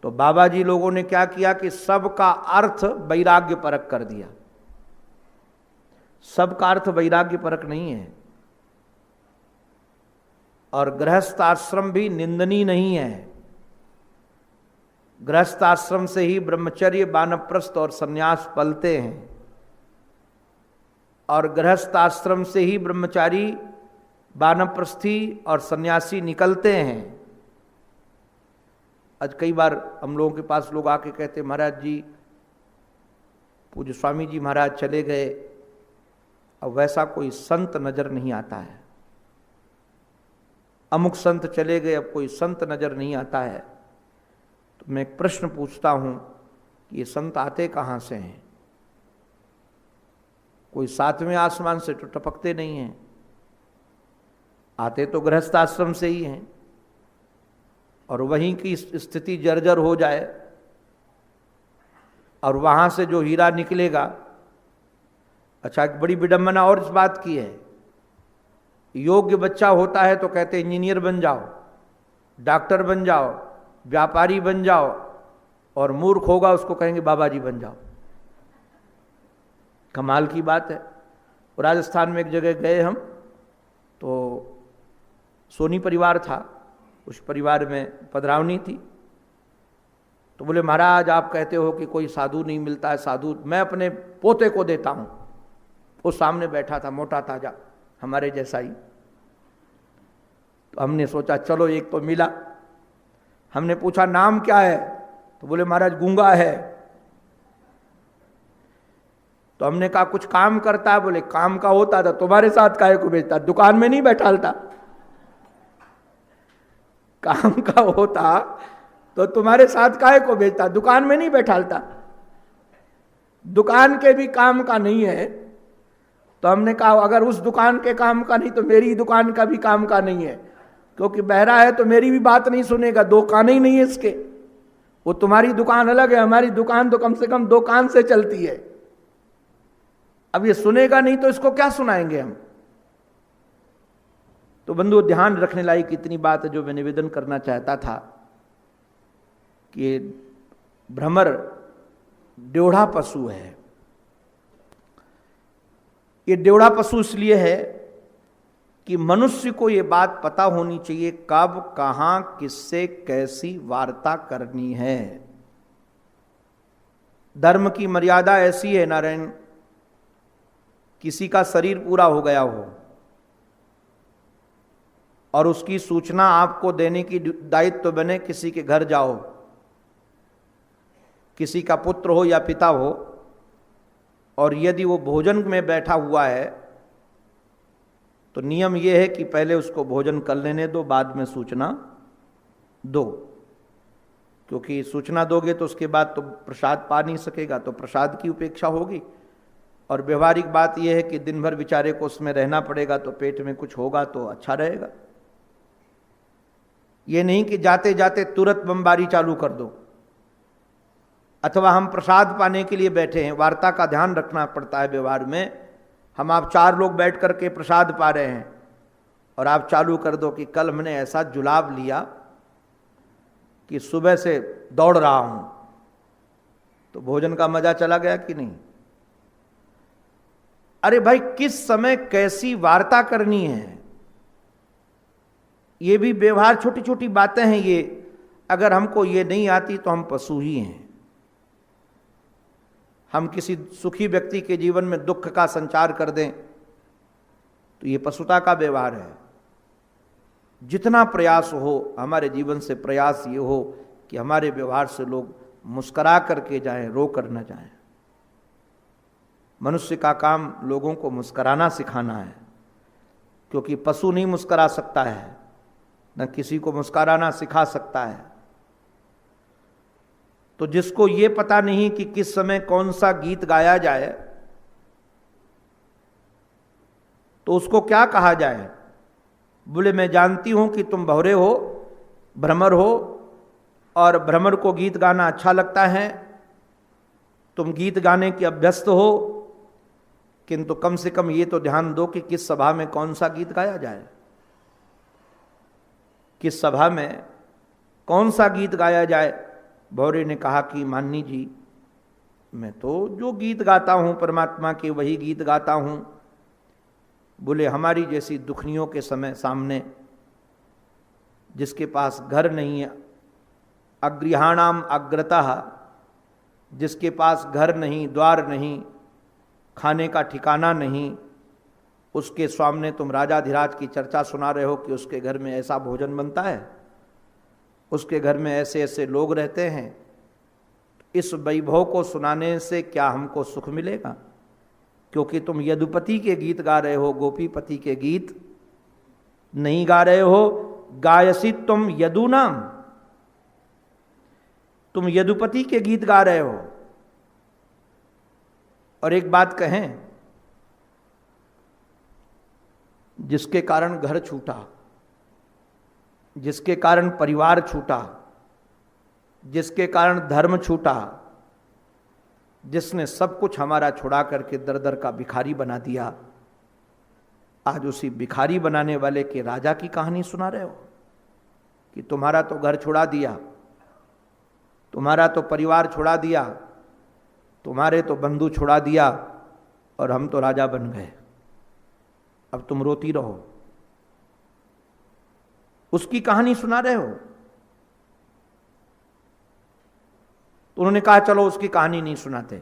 तो बाबा जी लोगों ने क्या किया कि सबका अर्थ वैराग्य परक कर दिया। सबका अर्थ वैराग्य परक नहीं है और गृहस्थ आश्रम भी निंदनीय नहीं है। गृहस्थ आश्रम से ही ब्रह्मचर्य वानप्रस्थ और संन्यास पलते हैं और गृहस्थ आश्रम से ही ब्रह्मचारी वानप्रस्थी और सन्यासी निकलते हैं। आज कई बार हम लोगों के पास लोग आके कहते महाराज जी, पूज्य स्वामी जी महाराज चले गए, अब वैसा कोई संत नजर नहीं आता है। अमुक संत चले गए, अब कोई संत नजर नहीं आता है। तो मैं एक प्रश्न पूछता हूं कि ये संत आते कहां से हैं? कोई सातवें आसमान से तो टपकते नहीं हैं, आते तो गृहस्थ आश्रम से ही हैं। और वहीं की स्थिति जर्जर हो जाए और वहां से जो हीरा निकलेगा। अच्छा, एक बड़ी विडंबना और इस बात की है, योग्य बच्चा होता है तो कहते इंजीनियर बन जाओ, डॉक्टर बन जाओ, व्यापारी बन जाओ, और मूर्ख होगा उसको कहेंगे बाबा जी बन जाओ। कमाल की बात है। राजस्थान में एक जगह गए हम, तो सोनी परिवार था, उस परिवार में पधरावनी थी। तो बोले महाराज आप कहते हो कि कोई साधु नहीं मिलता है, साधु मैं अपने पोते को देता हूं। वो सामने बैठा था, मोटा ताजा हमारे जैसा ही। तो हमने सोचा चलो एक तो मिला। हमने पूछा नाम क्या है? तो बोले महाराज गूंगा है। तो हमने कहा कुछ काम करता है? बोले काम का होता था तुम्हारे साथ काहे को भेजता, दुकान में नहीं बैठालता। काम का होता तो तुम्हारे साथ काहे को भेजता, दुकान में नहीं बैठालता। दुकान के भी काम का नहीं है। तो हमने कहा अगर उस दुकान के काम का नहीं तो मेरी दुकान का भी काम का नहीं है, क्योंकि बहरा है तो मेरी भी बात नहीं सुनेगा, दो कान ही नहीं है इसके। वो तुम्हारी दुकान अलग है, हमारी दुकान तो कम से कम दो कान से चलती है। अब ये सुनेगा नहीं तो इसको क्या सुनाएंगे हम? तो बंधु ध्यान रखने लायक इतनी बात है जो मैं निवेदन करना चाहता था कि भ्रमर ड्योढ़ा पशु है। ये ड्योढ़ा पशु इसलिए है कि मनुष्य को ये बात पता होनी चाहिए कब कहां किससे कैसी वार्ता करनी है। धर्म की मर्यादा ऐसी है नारायण, किसी का शरीर पूरा हो गया हो और उसकी सूचना आपको देने की दायित्व बने, किसी के घर जाओ, किसी का पुत्र हो या पिता हो, और यदि वो भोजन में बैठा हुआ है तो नियम यह है कि पहले उसको भोजन कर लेने दो, बाद में सूचना दो। क्योंकि सूचना दोगे तो उसके बाद तो प्रसाद पा नहीं सकेगा, तो प्रसाद की उपेक्षा होगी। और व्यवहारिक बात यह है कि दिन भर बेचारे को उसमें रहना पड़ेगा, तो पेट में कुछ होगा तो अच्छा रहेगा। ये नहीं कि जाते जाते तुरंत बमबारी चालू कर दो, अथवा हम प्रसाद पाने के लिए बैठे हैं। वार्ता का ध्यान रखना पड़ता है व्यवहार में। हम आप चार लोग बैठ करके प्रसाद पा रहे हैं और आप चालू कर दो कि कल हमने ऐसा जुलाब लिया कि सुबह से दौड़ रहा हूं, तो भोजन का मजा चला गया कि नहीं? अरे भाई किस समय कैसी वार्ता करनी है, ये भी व्यवहार, छोटी छोटी बातें हैं ये। अगर हमको ये नहीं आती तो हम पशु ही हैं। हम किसी सुखी व्यक्ति के जीवन में दुख का संचार कर दें तो ये पशुता का व्यवहार है। जितना प्रयास हो हमारे जीवन से, प्रयास ये हो कि हमारे व्यवहार से लोग मुस्करा करके जाएं, रो कर न जाएं। मनुष्य का काम लोगों को मुस्कराना सिखाना है, क्योंकि पशु नहीं मुस्करा सकता है, न किसी को मुस्कराना सिखा सकता है। तो जिसको ये पता नहीं कि किस समय कौन सा गीत गाया जाए, तो उसको क्या कहा जाए? बोले मैं जानती हूं कि तुम भौरे हो, भ्रमर हो, और भ्रमर को गीत गाना अच्छा लगता है, तुम गीत गाने के अभ्यस्त हो, किंतु कम से कम ये तो ध्यान दो कि किस सभा में कौन सा गीत गाया जाए, किस सभा में कौन सा गीत गाया जाए। भौरे ने कहा कि माननी जी, मैं तो जो गीत गाता हूं परमात्मा के वही गीत गाता हूं। बोले हमारी जैसी दुखनियों के समय सामने, जिसके पास घर नहीं है, अगृहाणाम अग्रतः, जिसके पास घर नहीं, द्वार नहीं, खाने का ठिकाना नहीं, उसके सामने तुम राजाधिराज की चर्चा सुना रहे हो कि उसके घर में ऐसा भोजन बनता है, उसके घर में ऐसे ऐसे लोग रहते हैं। इस वैभव को सुनाने से क्या हमको सुख मिलेगा? क्योंकि तुम यदुपति के गीत गा रहे हो, गोपीपति के गीत नहीं गा रहे हो। गायसी तुम यदुनाम, तुम यदुपति के गीत गा रहे हो। और एक बात कहें, जिसके कारण घर छूटा, जिसके कारण परिवार छूटा, जिसके कारण धर्म छूटा, जिसने सब कुछ हमारा छुड़ा करके दर दर का भिखारी बना दिया, आज उसी भिखारी बनाने वाले के राजा की कहानी सुना रहे हो कि तुम्हारा तो घर छुड़ा दिया, तुम्हारा तो परिवार छुड़ा दिया, तुम्हारे तो बंधु छुड़ा दिया, और हम तो राजा बन गए, अब तुम रोती रहो। उसकी कहानी सुना रहे हो। तो उन्होंने कहा चलो उसकी कहानी नहीं सुनाते।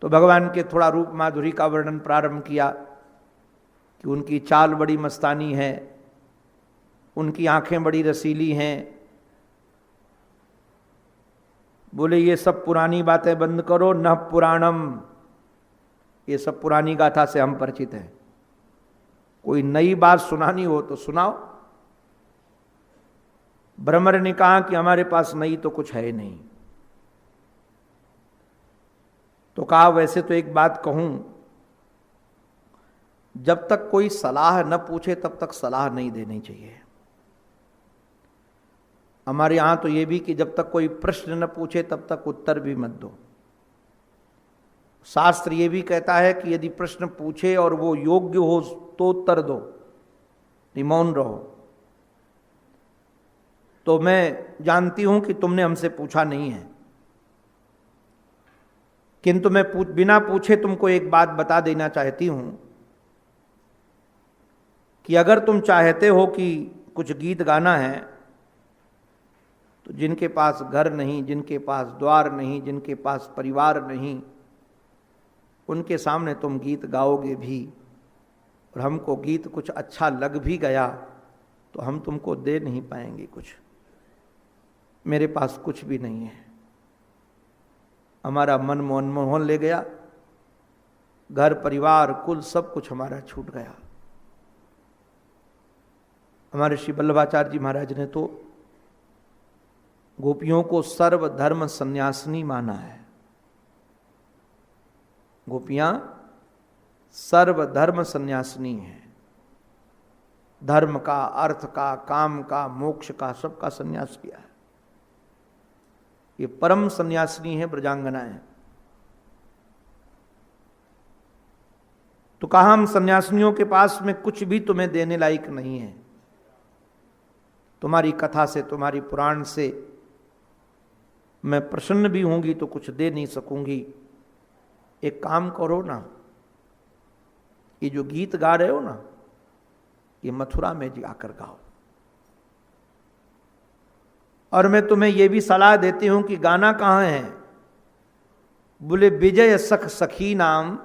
तो भगवान के थोड़ा रूप माधुरी का वर्णन प्रारंभ किया कि उनकी चाल बड़ी मस्तानी है, उनकी आंखें बड़ी रसीली हैं। बोले ये सब पुरानी बातें बंद करो, न पुराणम, ये सब पुरानी गाथा से हम परिचित हैं, कोई नई बात सुनानी हो तो सुनाओ। भ्रमर ने कहा कि हमारे पास नई तो कुछ है नहीं। तो कहा वैसे तो एक बात कहूं, जब तक कोई सलाह न पूछे तब तक सलाह नहीं देनी चाहिए। हमारे यहां तो यह भी कि जब तक कोई प्रश्न न पूछे तब तक उत्तर भी मत दो। शास्त्र ये भी कहता है कि यदि प्रश्न पूछे और वो योग्य हो तो उत्तर दो, नहीं मौन रहो। तो मैं जानती हूं कि तुमने हमसे पूछा नहीं है, किंतु मैं बिना पूछे तुमको एक बात बता देना चाहती हूं कि अगर तुम चाहते हो कि कुछ गीत गाना है, तो जिनके पास घर नहीं, जिनके पास द्वार नहीं, जिनके पास परिवार नहीं, उनके सामने तुम गीत गाओगे भी, और हमको गीत कुछ अच्छा लग भी गया तो हम तुमको दे नहीं पाएंगे कुछ। मेरे पास कुछ भी नहीं है, हमारा मन मनमोहन ले गया, घर परिवार कुल सब कुछ हमारा छूट गया। हमारे श्री वल्लभाचार्य जी महाराज ने तो गोपियों को सर्वधर्म संन्यासिनी माना है। गोपियां सर्वधर्म संन्यासिनी हैं, धर्म का, अर्थ का, काम का, मोक्ष का, सबका संन्यास किया है। ये परम संन्यासिनी है, ब्रजांगनाएं। तो कहा हम संन्यासिनियों के पास में कुछ भी तुम्हें देने लायक नहीं है। तुम्हारी कथा से, तुम्हारी पुराण से मैं प्रसन्न भी होंगी तो कुछ दे नहीं सकूंगी। एक काम करो ना, ये जो गीत गा रहे हो ना, ये मथुरा में जाकर गाओ। और मैं तुम्हें यह भी सलाह देती हूं कि गाना कहां है, बोले विजय सख सखी नाम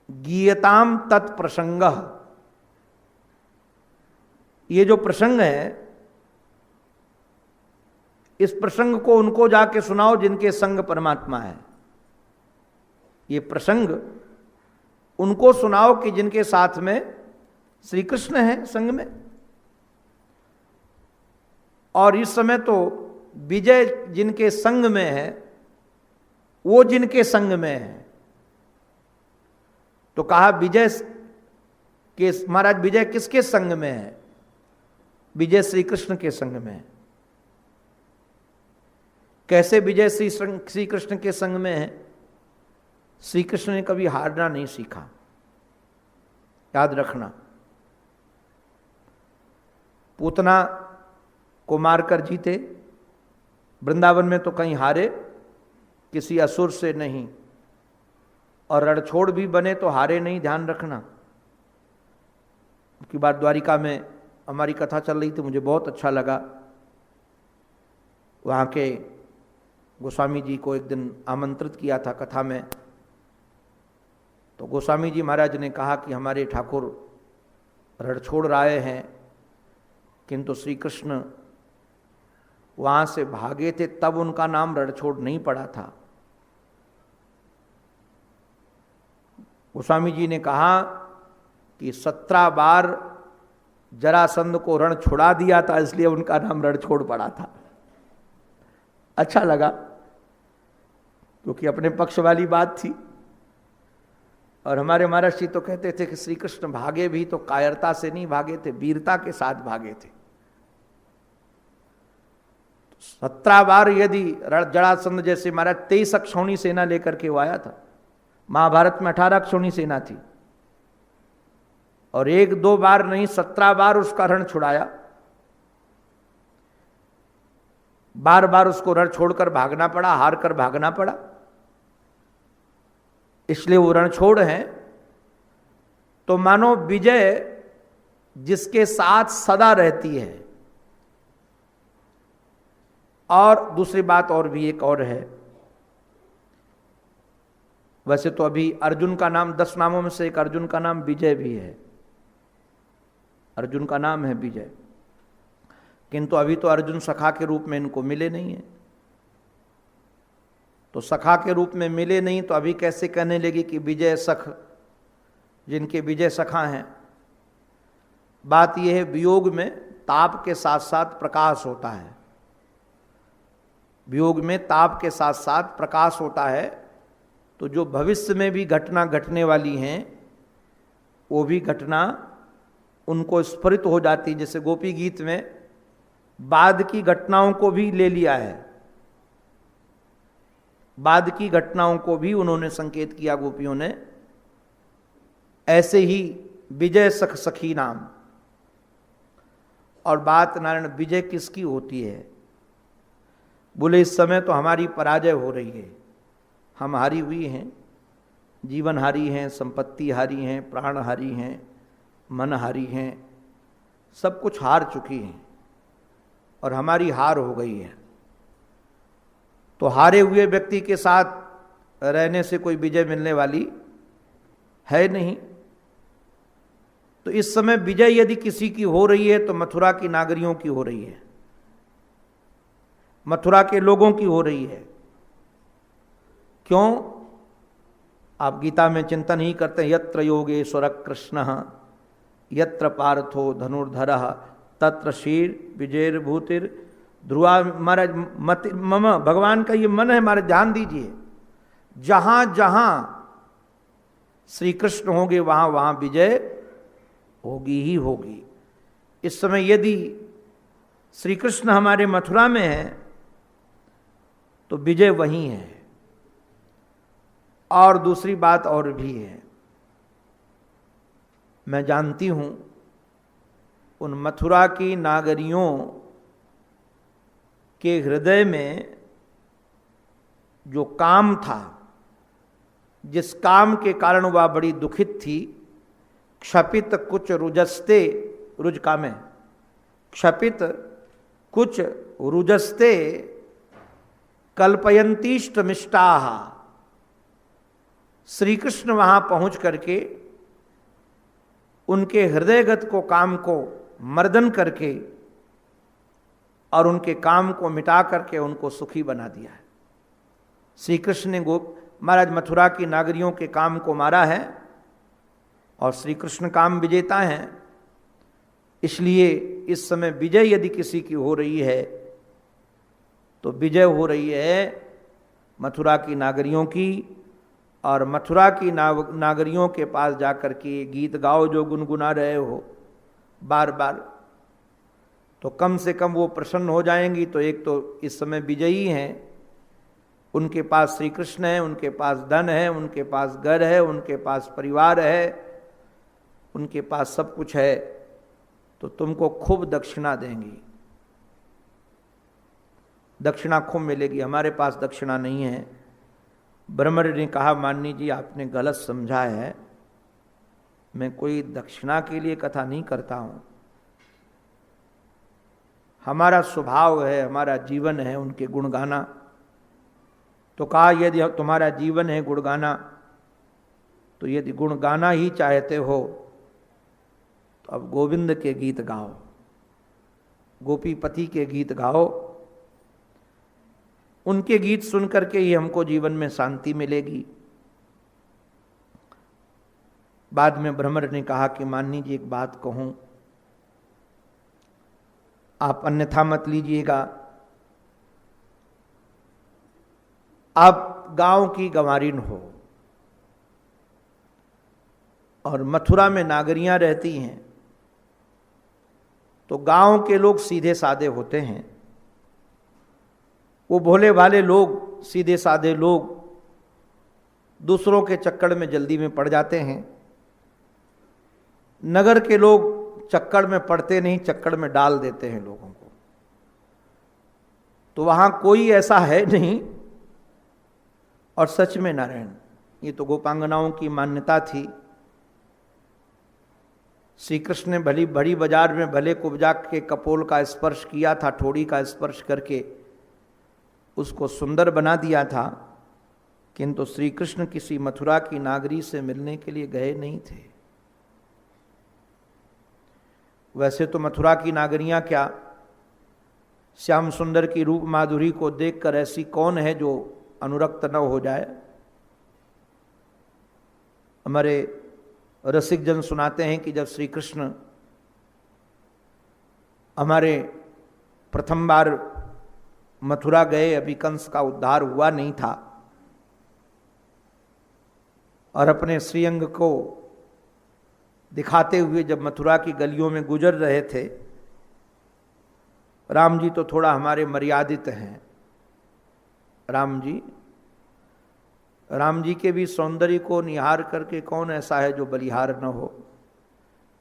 गीयताम तत्प्रसंग। ये जो प्रसंग है, इस प्रसंग को उनको जाके सुनाओ जिनके संग परमात्मा है। ये प्रसंग उनको सुनाओ कि जिनके साथ में श्री कृष्ण है संग में। और इस समय तो विजय जिनके संग में है, वो जिनके संग में है, तो कहा विजय के, महाराज विजय किसके संग में है? विजय श्री कृष्ण के संग में है। कैसे विजय श्री कृष्ण के संग में है? श्री कृष्ण ने कभी हारना नहीं सीखा, याद रखना। पूतना को मारकर जीते, वृंदावन में तो कहीं हारे, किसी असुर से नहीं, और रणछोड़ भी बने तो हारे नहीं, ध्यान रखना। की बात द्वारिका में हमारी कथा चल रही थी, मुझे बहुत अच्छा लगा। वहाँ के गोस्वामी जी को एक दिन आमंत्रित किया था कथा में, तो गोस्वामी जी महाराज ने कहा कि हमारे ठाकुर रणछोड़ राय हैं, किंतु श्री कृष्ण वहाँ से भागे थे, तब उनका नाम रणछोड़ नहीं पड़ा था। गोस्वामी जी ने कहा कि 17 बार जरासंध को रण छुड़ा दिया था, इसलिए उनका नाम रणछोड़ पड़ा था। अच्छा लगा, क्योंकि अपने पक्ष वाली बात थी। और हमारे महाराज जी तो कहते थे कि श्री कृष्ण भागे भी तो कायरता से नहीं भागे थे, वीरता के साथ भागे थे। 17 बार यदि जरासंध जैसे, महाराज 23 अक्षौणी सेना लेकर के वो आया था। महाभारत में 18 अक्षौणी सेना थी, और 1-2 बार नहीं 17 बार उसका रण छुड़ाया। बार बार उसको रण छोड़कर भागना पड़ा, हार कर भागना पड़ा, इसलिए वो रणछोड़ हैं। तो मानो विजय जिसके साथ सदा रहती है। और दूसरी बात और भी एक और है, वैसे तो अभी अर्जुन का नाम 10 नामों में से एक अर्जुन का नाम विजय भी है, अर्जुन का नाम है विजय, किंतु अभी तो अर्जुन सखा के रूप में इनको मिले नहीं है। तो सखा के रूप में मिले नहीं, तो अभी कैसे कहने लगी कि विजय सख, जिनके विजय सखा हैं। बात यह है, वियोग में ताप के साथ साथ प्रकाश होता है, वियोग में ताप के साथ साथ प्रकाश होता है। तो जो भविष्य में भी घटना घटने वाली हैं, वो भी घटना उनको स्फुरित हो जाती। जैसे गोपी गीत में बाद की घटनाओं को भी ले लिया है, बाद की घटनाओं को भी उन्होंने संकेत किया गोपियों ने। ऐसे ही विजय सख सखी नाम। और बात नारायण विजय किसकी होती है? बोले इस समय तो हमारी पराजय हो रही है, हम हारी हुई हैं, जीवन हारी हैं, संपत्ति हारी हैं, प्राण हारी हैं, मन हारी हैं, सब कुछ हार चुकी हैं और हमारी हार हो गई है। तो हारे हुए व्यक्ति के साथ रहने से कोई विजय मिलने वाली है नहीं। तो इस समय विजय यदि किसी की हो रही है तो मथुरा की नागरियों की हो रही है, मथुरा के लोगों की हो रही है। क्यों? आप गीता में चिंतन ही करते हैं, यत्र योगेश्वर कृष्ण यत्र पार्थो धनुर्धरः तत्र शीर विजय भूतिर ध्रुवा। हमारा मम भगवान का ये मन है, हमारे ध्यान दीजिए, जहां जहां श्री कृष्ण होंगे वहां वहां विजय होगी ही होगी। इस समय यदि श्री कृष्ण हमारे मथुरा में है तो विजय वहीं है। और दूसरी बात और भी है, मैं जानती हूं उन मथुरा की नागरियों के हृदय में जो काम था, जिस काम के कारण वह बड़ी दुखित थी, क्षपित कुछ रुजस्ते, रुज काम है, क्षपित कुछ रुजस्ते कल्पयंतीष्टमिष्टाः। श्री कृष्ण वहां पहुंच करके उनके हृदयगत को काम को मर्दन करके और उनके काम को मिटा करके उनको सुखी बना दिया है। श्री कृष्ण ने महाराज मथुरा की नागरियों के काम को मारा है और श्री कृष्ण काम विजेता हैं। इसलिए इस समय विजय यदि किसी की हो रही है तो विजय हो रही है मथुरा की नागरियों की। और मथुरा की नागरियों के पास जाकर के गीत गाओ जो गुनगुना रहे हो बार बार, तो कम से कम वो प्रसन्न हो जाएंगी। तो एक तो इस समय विजयी हैं, उनके पास श्री कृष्ण है, उनके पास धन है, उनके पास घर है, उनके पास परिवार है, उनके पास सब कुछ है, तो तुमको खूब दक्षिणा देंगी, दक्षिणा खूब मिलेगी। हमारे पास दक्षिणा नहीं है। ब्रह्मर्षि ने कहा, माननी जी आपने गलत समझा है, मैं कोई दक्षिणा के लिए कथा नहीं करता हूं। हमारा स्वभाव है, हमारा जीवन है उनके गुण गाना। तो कहा यदि तुम्हारा जीवन है गुण गाना, तो यदि गुण गाना ही चाहते हो तो अब गोविंद के गीत गाओ, गोपीपति के गीत गाओ। उनके गीत सुन करके ही हमको जीवन में शांति मिलेगी। बाद में भ्रमर ने कहा कि माननी जी एक बात कहूं, आप अन्यथा मत लीजिएगा। आप गांव की गंवारिन हो और मथुरा में नागरियां रहती हैं, तो गांव के लोग सीधे साधे होते हैं। वो भोले भाले लोग, सीधे साधे लोग दूसरों के चक्कर में जल्दी में पड़ जाते हैं। नगर के लोग चक्कर में पड़ते नहीं, चक्कर में डाल देते हैं लोगों को। तो वहां कोई ऐसा है नहीं। और सच में नारायण, ये तो गोपांगनाओं की मान्यता थी। श्री कृष्ण ने भली बड़ी बाजार में भले कुब्जा के कपोल का स्पर्श किया था, ठोड़ी का स्पर्श करके उसको सुंदर बना दिया था, किंतु श्री कृष्ण किसी मथुरा की नागरी से मिलने के लिए गए नहीं थे। वैसे तो मथुरा की नागरियां क्या, श्याम सुंदर की रूप माधुरी को देखकर ऐसी कौन है जो अनुरक्त न हो जाए। हमारे रसिक जन सुनाते हैं कि जब श्री कृष्ण हमारे प्रथम बार मथुरा गए, अभी कंस का उद्धार हुआ नहीं था, और अपने श्रीअंग को दिखाते हुए जब मथुरा की गलियों में गुजर रहे थे, राम जी तो थोड़ा हमारे मर्यादित हैं। राम जी के भी सौंदर्य को निहार करके कौन ऐसा है जो बलिहार न हो।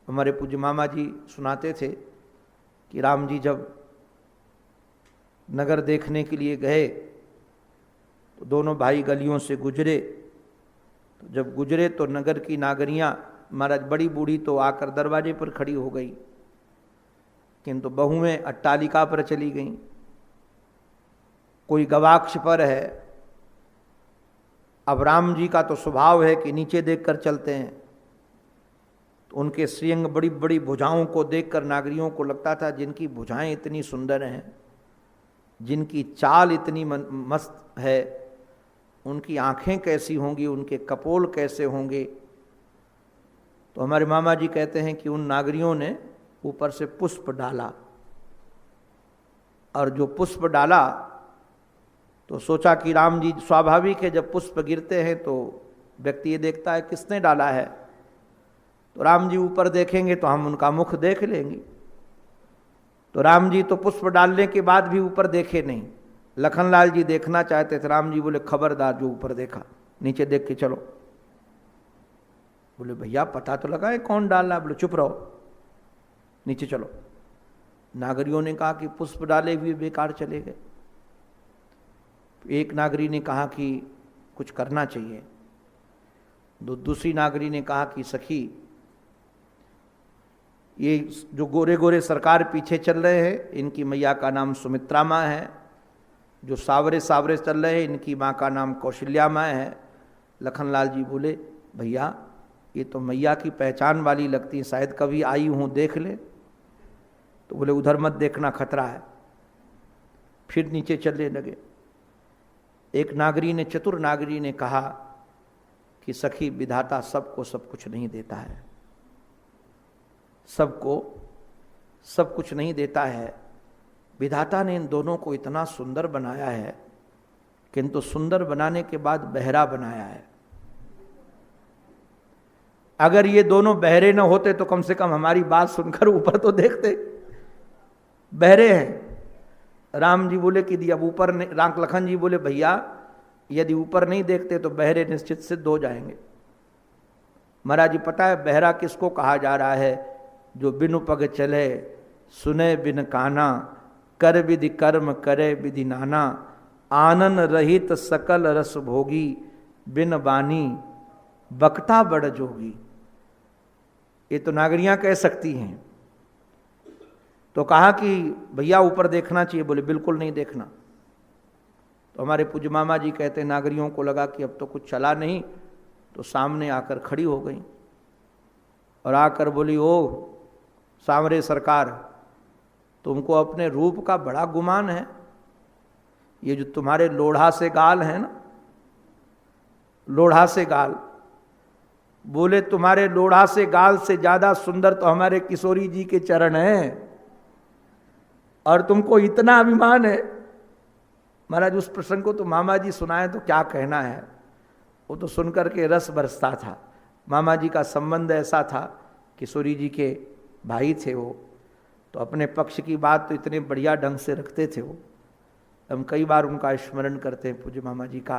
हमारे पूज्य मामा जी सुनाते थे कि राम जी जब नगर देखने के लिए गए तो दोनों भाई गलियों से गुजरे। तो जब गुजरे तो नगर की नागरियां, महाराज बड़ी बूढ़ी तो आकर दरवाजे पर खड़ी हो गई, किंतु बहुएं अट्टालिका पर चली गईं। कोई गवाक्ष पर है। अब राम जी का तो स्वभाव है कि नीचे देखकर चलते हैं, तो उनके श्रीअंग बड़ी बड़ी भुजाओं को देखकर नागरियों को लगता था जिनकी भुजाएं इतनी सुंदर हैं, जिनकी चाल इतनी मस्त है, उनकी आंखें कैसी होंगी, उनके कपोल कैसे होंगे। तो हमारे मामा जी कहते हैं कि उन नागरियों ने ऊपर से पुष्प डाला, और जो पुष्प डाला तो सोचा कि राम जी, स्वाभाविक है जब पुष्प गिरते हैं तो व्यक्ति ये देखता है किसने डाला है, तो राम जी ऊपर देखेंगे तो हम उनका मुख देख लेंगे। तो राम जी तो पुष्प डालने के बाद भी ऊपर देखे नहीं। लखनलाल जी देखना चाहते थे, राम जी बोले खबरदार जो ऊपर देखा नीचे देख के चलो। बोले भैया पता तो लगा है कौन डाला। बोले चुप रहो, नीचे चलो। नागरियों ने कहा कि पुष्प डाले हुए बेकार चले गए। एक नागरी ने कहा कि कुछ करना चाहिए। दूसरी नागरी ने कहा कि सखी, ये जो गोरे गोरे सरकार पीछे चल रहे हैं, इनकी मैया का नाम सुमित्रा माँ है, जो सावरे सावरे चल रहे हैं इनकी माँ का नाम कौशल्या माँ है। लखनलाल जी बोले भैया ये तो मैया की पहचान वाली लगती है, शायद कभी आई हूँ देख ले। तो बोले उधर मत देखना, खतरा है। फिर नीचे चलने लगे। एक नागरी ने, चतुर नागरी ने कहा कि सखी विधाता सबको सब कुछ नहीं देता है, सबको सब कुछ नहीं देता है। विधाता ने इन दोनों को इतना सुंदर बनाया है, किंतु सुंदर बनाने के बाद बहरा बनाया है। अगर ये दोनों बहरे न होते तो कम से कम हमारी बात सुनकर ऊपर तो देखते। बहरे हैं। राम जी बोले कि अब ऊपर नहीं, राम लखन जी बोले भैया यदि ऊपर नहीं देखते तो बहरे निश्चित सिद्ध हो जाएंगे। महाराज जी पता है बहरा किसको कहा जा रहा है? जो बिनु पग चले, सुने बिन काना, कर विधि कर्म करे विधि नाना, आनन रहित सकल रस भोगी, बिन बानी बकता बड़ जोगी। ये तो नागरियां कह सकती हैं। तो कहा कि भैया ऊपर देखना चाहिए। बोले बिल्कुल नहीं देखना। तो हमारे पूज्य मामा जी कहते नागरियों को लगा कि अब तो कुछ चला नहीं, तो सामने आकर खड़ी हो गई और आकर बोली ओ सांवरे सरकार, तुमको अपने रूप का बड़ा गुमान है। ये जो तुम्हारे लोढ़ा से गाल है ना, लोढ़ा से गाल, बोले तुम्हारे लोढ़ा से गाल से ज्यादा सुंदर तो हमारे किशोरी जी के चरण हैं, और तुमको इतना अभिमान है। महाराज उस प्रसंग को तो मामा जी सुनाए तो क्या कहना है। वो तो सुनकर के रस बरसता था। मामा जी का संबंध ऐसा था, किशोरी जी के भाई थे वो, तो अपने पक्ष की बात तो इतने बढ़िया ढंग से रखते थे वो। हम कई बार उनका स्मरण करते हैं पूज्य मामा जी का।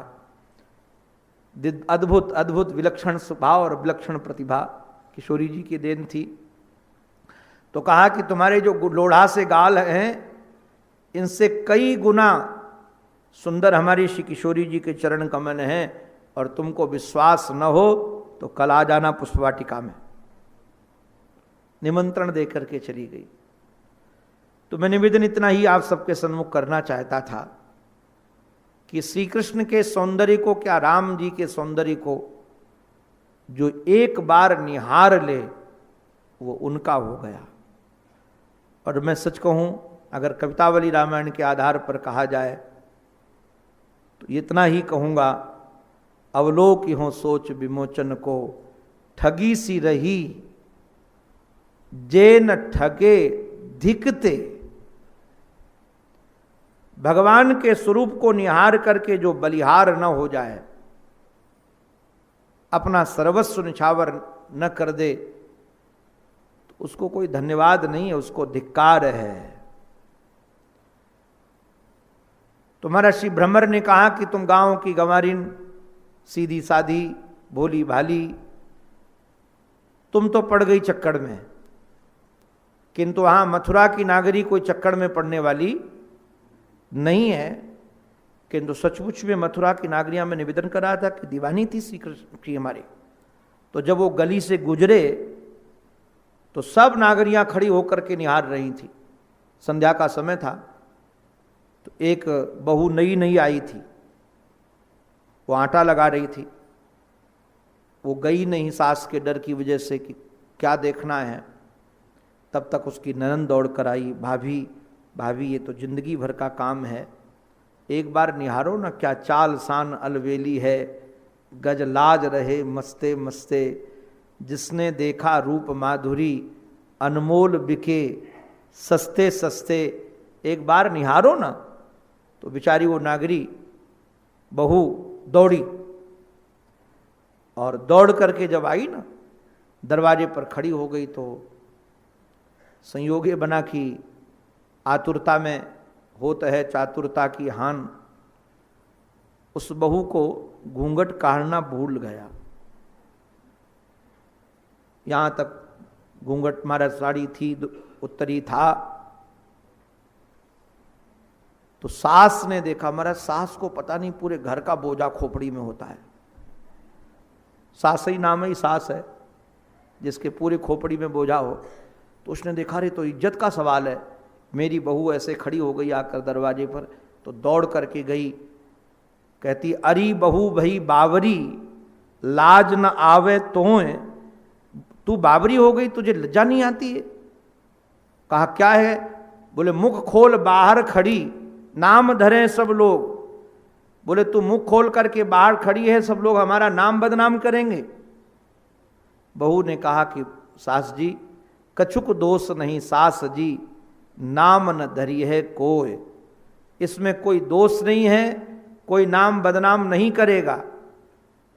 अद्भुत अद्भुत विलक्षण स्वभाव और विलक्षण प्रतिभा किशोरी जी की देन थी। तो कहा कि तुम्हारे जो लोढ़ा से गाल हैं इनसे कई गुना सुंदर हमारी श्री किशोरी जी के चरण कमल हैं, और तुमको विश्वास न हो तो कल आ जाना पुष्पवाटिका में। निमंत्रण दे करके चली गई। तो मैं निवेदन इतना ही आप सबके सन्मुख करना चाहता था कि श्री कृष्ण के सौंदर्य को, क्या राम जी के सौंदर्य को जो एक बार निहार ले वो उनका हो गया। और मैं सच कहूं, अगर कवितावली रामायण के आधार पर कहा जाए तो इतना ही कहूंगा, अवलोकि हो सोच विमोचन को, ठगी सी रही जे न ठगे धिकते। भगवान के स्वरूप को निहार करके जो बलिहार न हो जाए, अपना सर्वस्व निछावर न कर दे, तो उसको कोई धन्यवाद नहीं है, उसको धिक्कार है। तो महर्षि भ्रमर ने कहा कि तुम गांव की गंवारिन, सीधी साधी भोली भाली, तुम तो पड़ गई चक्कर में, किंतु हाँ मथुरा की नागरी कोई चक्कर में पड़ने वाली नहीं है। किंतु सचमुच में मथुरा की नागरियां में निवेदन कर रहा था कि दीवानी थी श्री कृष्ण की हमारी। तो जब वो गली से गुजरे तो सब नागरियां खड़ी होकर के निहार रही थी। संध्या का समय था। तो एक बहू नई नई आई थी, वो आटा लगा रही थी। वो गई नहीं सास के डर की वजह से कि क्या देखना है। तब तक उसकी ननद दौड़ कर आई, भाभी भाभी ये तो जिंदगी भर का काम है, एक बार निहारो ना, क्या चाल शान अलवेली है, गज लाज रहे मस्ते मस्ते, जिसने देखा रूप माधुरी, अनमोल बिके सस्ते सस्ते, एक बार निहारो ना। तो बेचारी वो नागरी बहू दौड़ी, और दौड़ करके जब आई ना, दरवाजे पर खड़ी हो गई। तो संयोग ये बना कि आतुरता में होत है चातुरता की हान, उस बहू को घूंघट काढ़ना भूल गया। यहां तक घूंघट मारा साड़ी थी, उत्तरी था। तो सास ने देखा, महाराज सास को पता नहीं पूरे घर का बोझा खोपड़ी में होता है। सास ही नाम ही सास है, जिसके पूरे खोपड़ी में बोझा हो। तो उसने देखा रे तो इज्जत का सवाल है, मेरी बहू ऐसे खड़ी हो गई आकर दरवाजे पर, तो दौड़ करके गई, कहती अरी बहू भई बावरी लाज न आवे तोय, तू बावरी हो गई, तुझे लज्जा नहीं आती है? कहा क्या है? बोले मुख खोल बाहर खड़ी नाम धरे सब लोग। बोले तू मुख खोल करके बाहर खड़ी है, सब लोग हमारा नाम बदनाम करेंगे। बहू ने कहा कि सास जी कछुक दोष नहीं सास जी, नाम न धरी है कोय, इसमें कोई दोष नहीं है, कोई नाम बदनाम नहीं करेगा।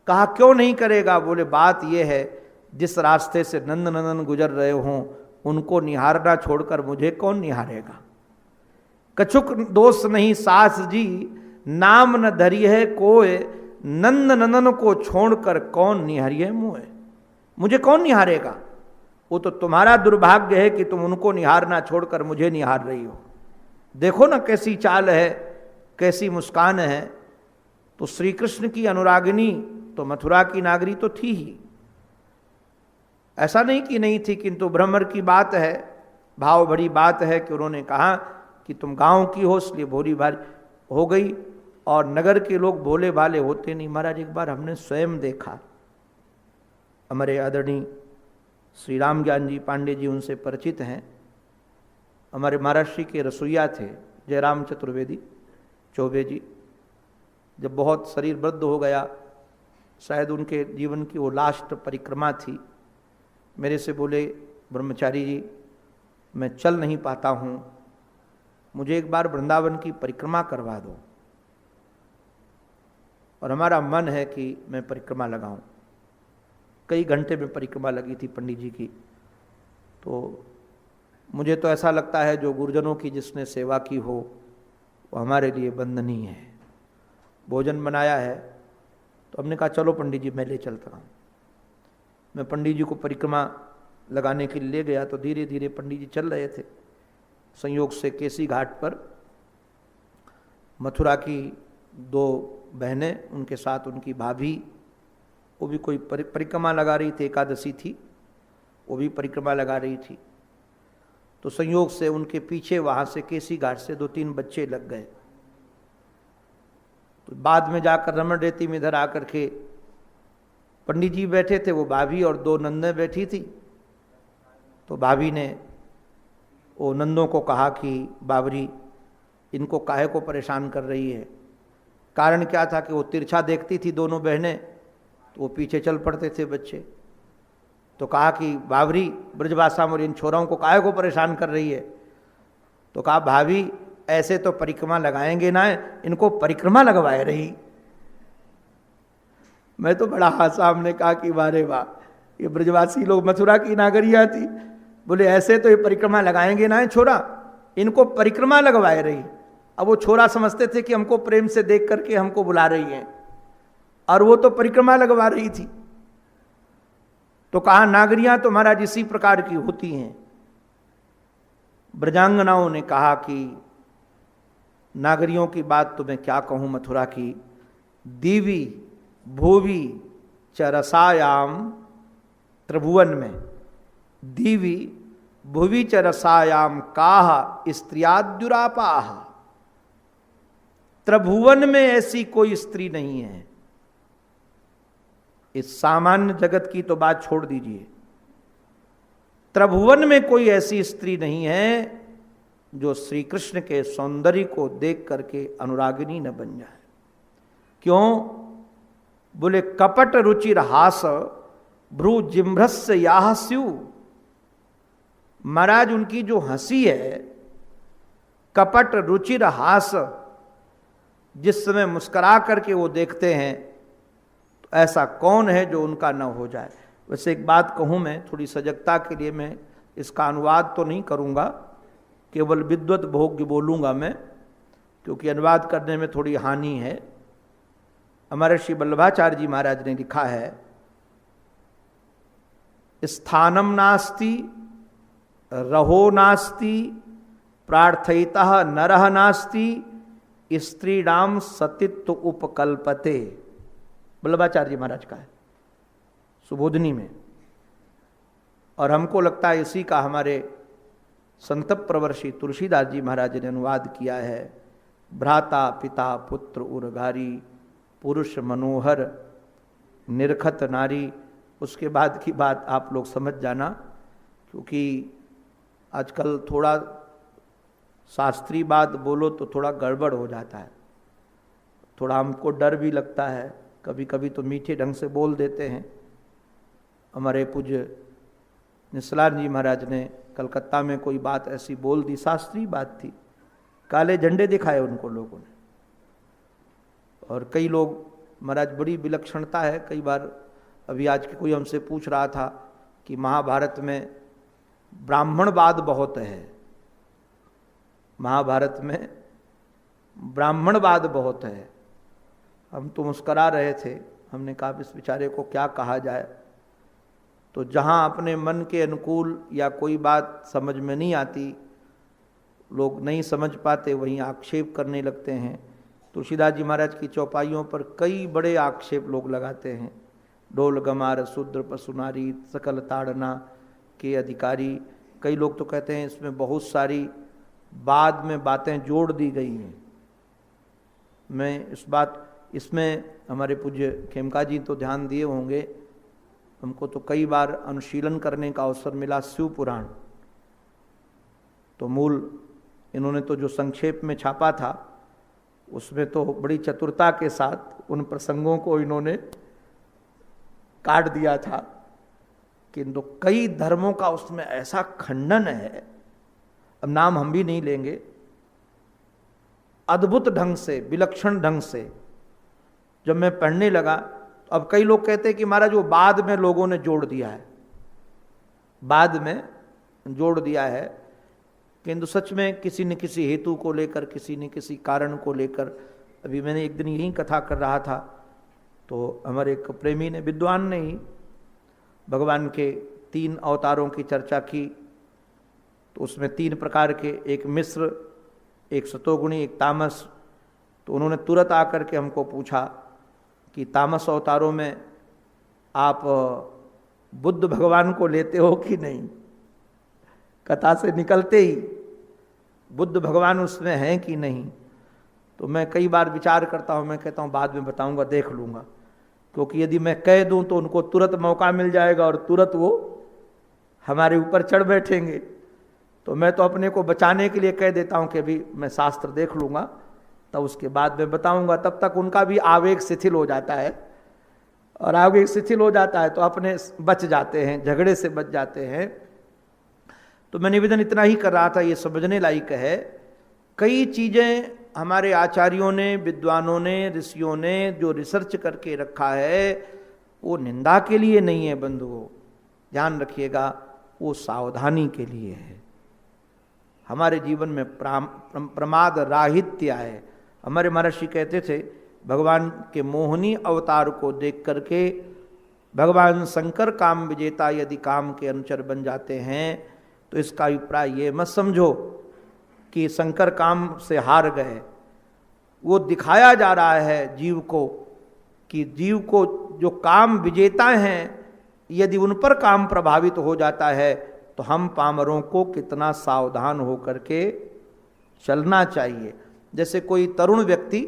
कहा क्यों नहीं करेगा? बोले बात यह है जिस रास्ते से नंद नंदन गुजर रहे हों उनको निहारना छोड़कर मुझे कौन निहारेगा। कछुक दोष नहीं सास जी, नाम न धरी है कोय, नंद नंदन को छोड़कर कौन निहारिए मुँह, मुझे कौन निहारेगा। वो तो तुम्हारा दुर्भाग्य है कि तुम उनको निहारना छोड़कर मुझे निहार रही हो। देखो ना कैसी चाल है, कैसी मुस्कान है। तो श्री कृष्ण की अनुरागिनी तो मथुरा की नागरी तो थी ही, ऐसा नहीं कि नहीं थी, किंतु भ्रमर की बात है, भाव भरी बात है कि उन्होंने कहा कि तुम गांव की हो इसलिए भोली भाली हो गई, और नगर के लोग भोले भाले होते नहीं। महाराज एक बार हमने स्वयं देखा, हमारे आदरणीय श्री राम ज्ञान जी पांडे जी उनसे परिचित हैं, हमारे महाराष्ट्र के रसोईया थे जयराम चतुर्वेदी चौबे जी। जब बहुत शरीर वृद्ध हो गया, शायद उनके जीवन की वो लास्ट परिक्रमा थी, मेरे से बोले ब्रह्मचारी जी मैं चल नहीं पाता हूँ, मुझे एक बार वृंदावन की परिक्रमा करवा दो, और हमारा मन है कि मैं परिक्रमा लगाऊं। कई घंटे में परिक्रमा लगी थी पंडित जी की। तो मुझे तो ऐसा लगता है जो गुरुजनों की जिसने सेवा की हो वो हमारे लिए बंधनीय है। भोजन बनाया है तो हमने कहा चलो पंडित जी मैं ले चलता हूँ। मैं पंडित जी को परिक्रमा लगाने के लिए ले गया तो धीरे धीरे पंडित जी चल रहे थे। संयोग से केसी घाट पर मथुरा की दो बहनें, उनके साथ उनकी भाभी, वो भी कोई परिक्रमा लगा रही थी, एकादशी थी, वो भी परिक्रमा लगा रही थी। तो संयोग से उनके पीछे वहाँ से केसी घाट से 2-3 बच्चे लग गए। तो बाद में जाकर रमण रेती में इधर आकर के पंडित जी बैठे थे, वो भाभी और 2 नंदें बैठी थी। तो भाभी ने वो नंदों को कहा कि बाबरी इनको काहे को परेशान कर रही है। कारण क्या था कि वो तिरछा देखती थी दोनों बहनें, तो वो पीछे चल पड़ते थे बच्चे। तो कहा कि बाबरी ब्रजभाषा में इन छोराओं को काहे को परेशान कर रही है। तो कहा भाभी ऐसे तो परिक्रमा लगाएंगे ना, इनको परिक्रमा लगवाए रही। मैं तो बड़ा हंसा, हमने कहा कि वारे वाह, ये ब्रजवासी लोग मथुरा की नागरिया थी। बोले ऐसे तो ये परिक्रमा लगाएंगे ना छोरा, इनको परिक्रमा लगवाए रही। अब वो छोरा समझते थे कि हमको प्रेम से देख करके हमको बुला रही हैं, और वो तो परिक्रमा लगवा रही थी। तो कहा नागरियां तो महाराज इसी प्रकार की होती हैं। ब्रजांगनाओं ने कहा कि नागरियों की बात तो मैं क्या कहूं मथुरा की। दीवी भूवि च रसायाम, त्रिभुवन में दीवी भुवि च रसायाम काह स्त्रियाद्युरापाह। त्रिभुवन में ऐसी कोई स्त्री नहीं है। इस सामान्य जगत की तो बात छोड़ दीजिए, त्रिभुवन में कोई ऐसी स्त्री नहीं है जो श्री कृष्ण के सौंदर्य को देख करके अनुरागिनी न बन जाए। क्यों? बोले कपट रुचिर हास भ्रू जिम्भ्रस्य याह स्यु। महाराज उनकी जो हंसी है, कपट रुचिर हास, जिस समय मुस्कुरा करके वो देखते हैं तो ऐसा कौन है जो उनका न हो जाए। वैसे एक बात कहूं मैं, थोड़ी सजगता के लिए मैं इसका अनुवाद तो नहीं करूंगा, केवल विद्वत भोग्य बोलूंगा मैं, क्योंकि अनुवाद करने में थोड़ी हानि है। हमारे श्री वल्लभाचार्य जी महाराज ने लिखा है, स्थानम नास्ति रहो नास्ति प्रार्थयितः नरः नास्ति स्त्रीणाम सतित्व उपकल्पते। वल्लभाचार्य जी महाराज का है सुबोधनी में। और हमको लगता है इसी का हमारे संत प्रवर्षी तुलसीदास जी महाराज ने अनुवाद किया है भ्राता पिता पुत्र उर्गारी, पुरुष मनोहर निरखत नारी। उसके बाद की बात आप लोग समझ जाना, क्योंकि आजकल थोड़ा शास्त्रीय बात बोलो तो थोड़ा गड़बड़ हो जाता है, थोड़ा हमको डर भी लगता है, कभी कभी तो मीठे ढंग से बोल देते हैं। हमारे पूज्य निसलान जी महाराज ने कलकत्ता में कोई बात ऐसी बोल दी, शास्त्रीय बात थी, काले झंडे दिखाए उनको लोगों ने। और कई लोग, महाराज बड़ी विलक्षणता है, कई बार अभी आज के कोई हमसे पूछ रहा था कि महाभारत में ब्राह्मणवाद बहुत है, महाभारत में ब्राह्मणवाद बहुत है। हम तो मुस्करा रहे थे, हमने कहा इस बेचारे को क्या कहा जाए। तो जहाँ अपने मन के अनुकूल या कोई बात समझ में नहीं आती, लोग नहीं समझ पाते, वहीं आक्षेप करने लगते हैं। तुलसीदास जी महाराज की चौपाइयों पर कई बड़े आक्षेप लोग लगाते हैं, डोल गमार शूद्र पशुनारी सकल ताड़ना के अधिकारी। कई लोग तो कहते हैं इसमें बहुत सारी बाद में बातें जोड़ दी गई हैं। मैं इसमें हमारे पूज्य खेमका जी तो ध्यान दिए होंगे, हमको तो कई बार अनुशीलन करने का अवसर मिला शिव पुराण। तो मूल इन्होंने तो जो संक्षेप में छापा था उसमें तो बड़ी चतुरता के साथ उन प्रसंगों को इन्होंने काट दिया था, किंतु कई धर्मों का उसमें ऐसा खंडन है, अब नाम हम भी नहीं लेंगे, अद्भुत ढंग से, विलक्षण ढंग से जब मैं पढ़ने लगा। तो अब कई लोग कहते हैं कि महाराज वो बाद में लोगों ने जोड़ दिया है, बाद में जोड़ दिया है, किंतु सच में किसी न किसी हेतु को लेकर, किसी न किसी कारण को लेकर। अभी मैंने एक दिन यही कथा कर रहा था, तो हमारे एक प्रेमी ने, विद्वान ने ही भगवान के 3 अवतारों की चर्चा की। तो उसमें 3 प्रकार के, एक मिश्र, एक सतोगुणी, एक तामस। तो उन्होंने तुरंत आकर के हमको पूछा कि तामस अवतारों में आप बुद्ध भगवान को लेते हो कि नहीं। कथा से निकलते ही बुद्ध भगवान उसमें हैं कि नहीं। तो मैं कई बार विचार करता हूँ, मैं कहता हूँ बाद में बताऊँगा, देख लूँगा, क्योंकि यदि मैं कह दूँ तो उनको तुरंत मौका मिल जाएगा और तुरंत वो हमारे ऊपर चढ़ बैठेंगे। तो मैं तो अपने को बचाने के लिए कह देता हूँ कि अभी मैं शास्त्र देख लूँगा, तब उसके बाद में बताऊँगा। तब तक उनका भी आवेग शिथिल हो जाता है, और आवेग शिथिल हो जाता है तो अपने बच जाते हैं, झगड़े से बच जाते हैं। तो मैं निवेदन इतना ही कर रहा था, ये समझने लायक है। कई चीज़ें हमारे आचार्यों ने, विद्वानों ने, ऋषियों ने जो रिसर्च करके रखा है, वो निंदा के लिए नहीं है बंधुओं, ध्यान रखिएगा, वो सावधानी के लिए है। हमारे जीवन में प्रमाद राहित्य है। हमारे महर्षि कहते थे, भगवान के मोहिनी अवतार को देख करके भगवान शंकर काम विजेता यदि काम के अनुचर बन जाते हैं, तो इसका अभिप्राय ये मत समझो कि शंकर काम से हार गए। वो दिखाया जा रहा है जीव को कि जीव को जो काम विजेता हैं, यदि उन पर काम प्रभावित हो जाता है तो हम पामरों को कितना सावधान होकर के चलना चाहिए। जैसे कोई तरुण व्यक्ति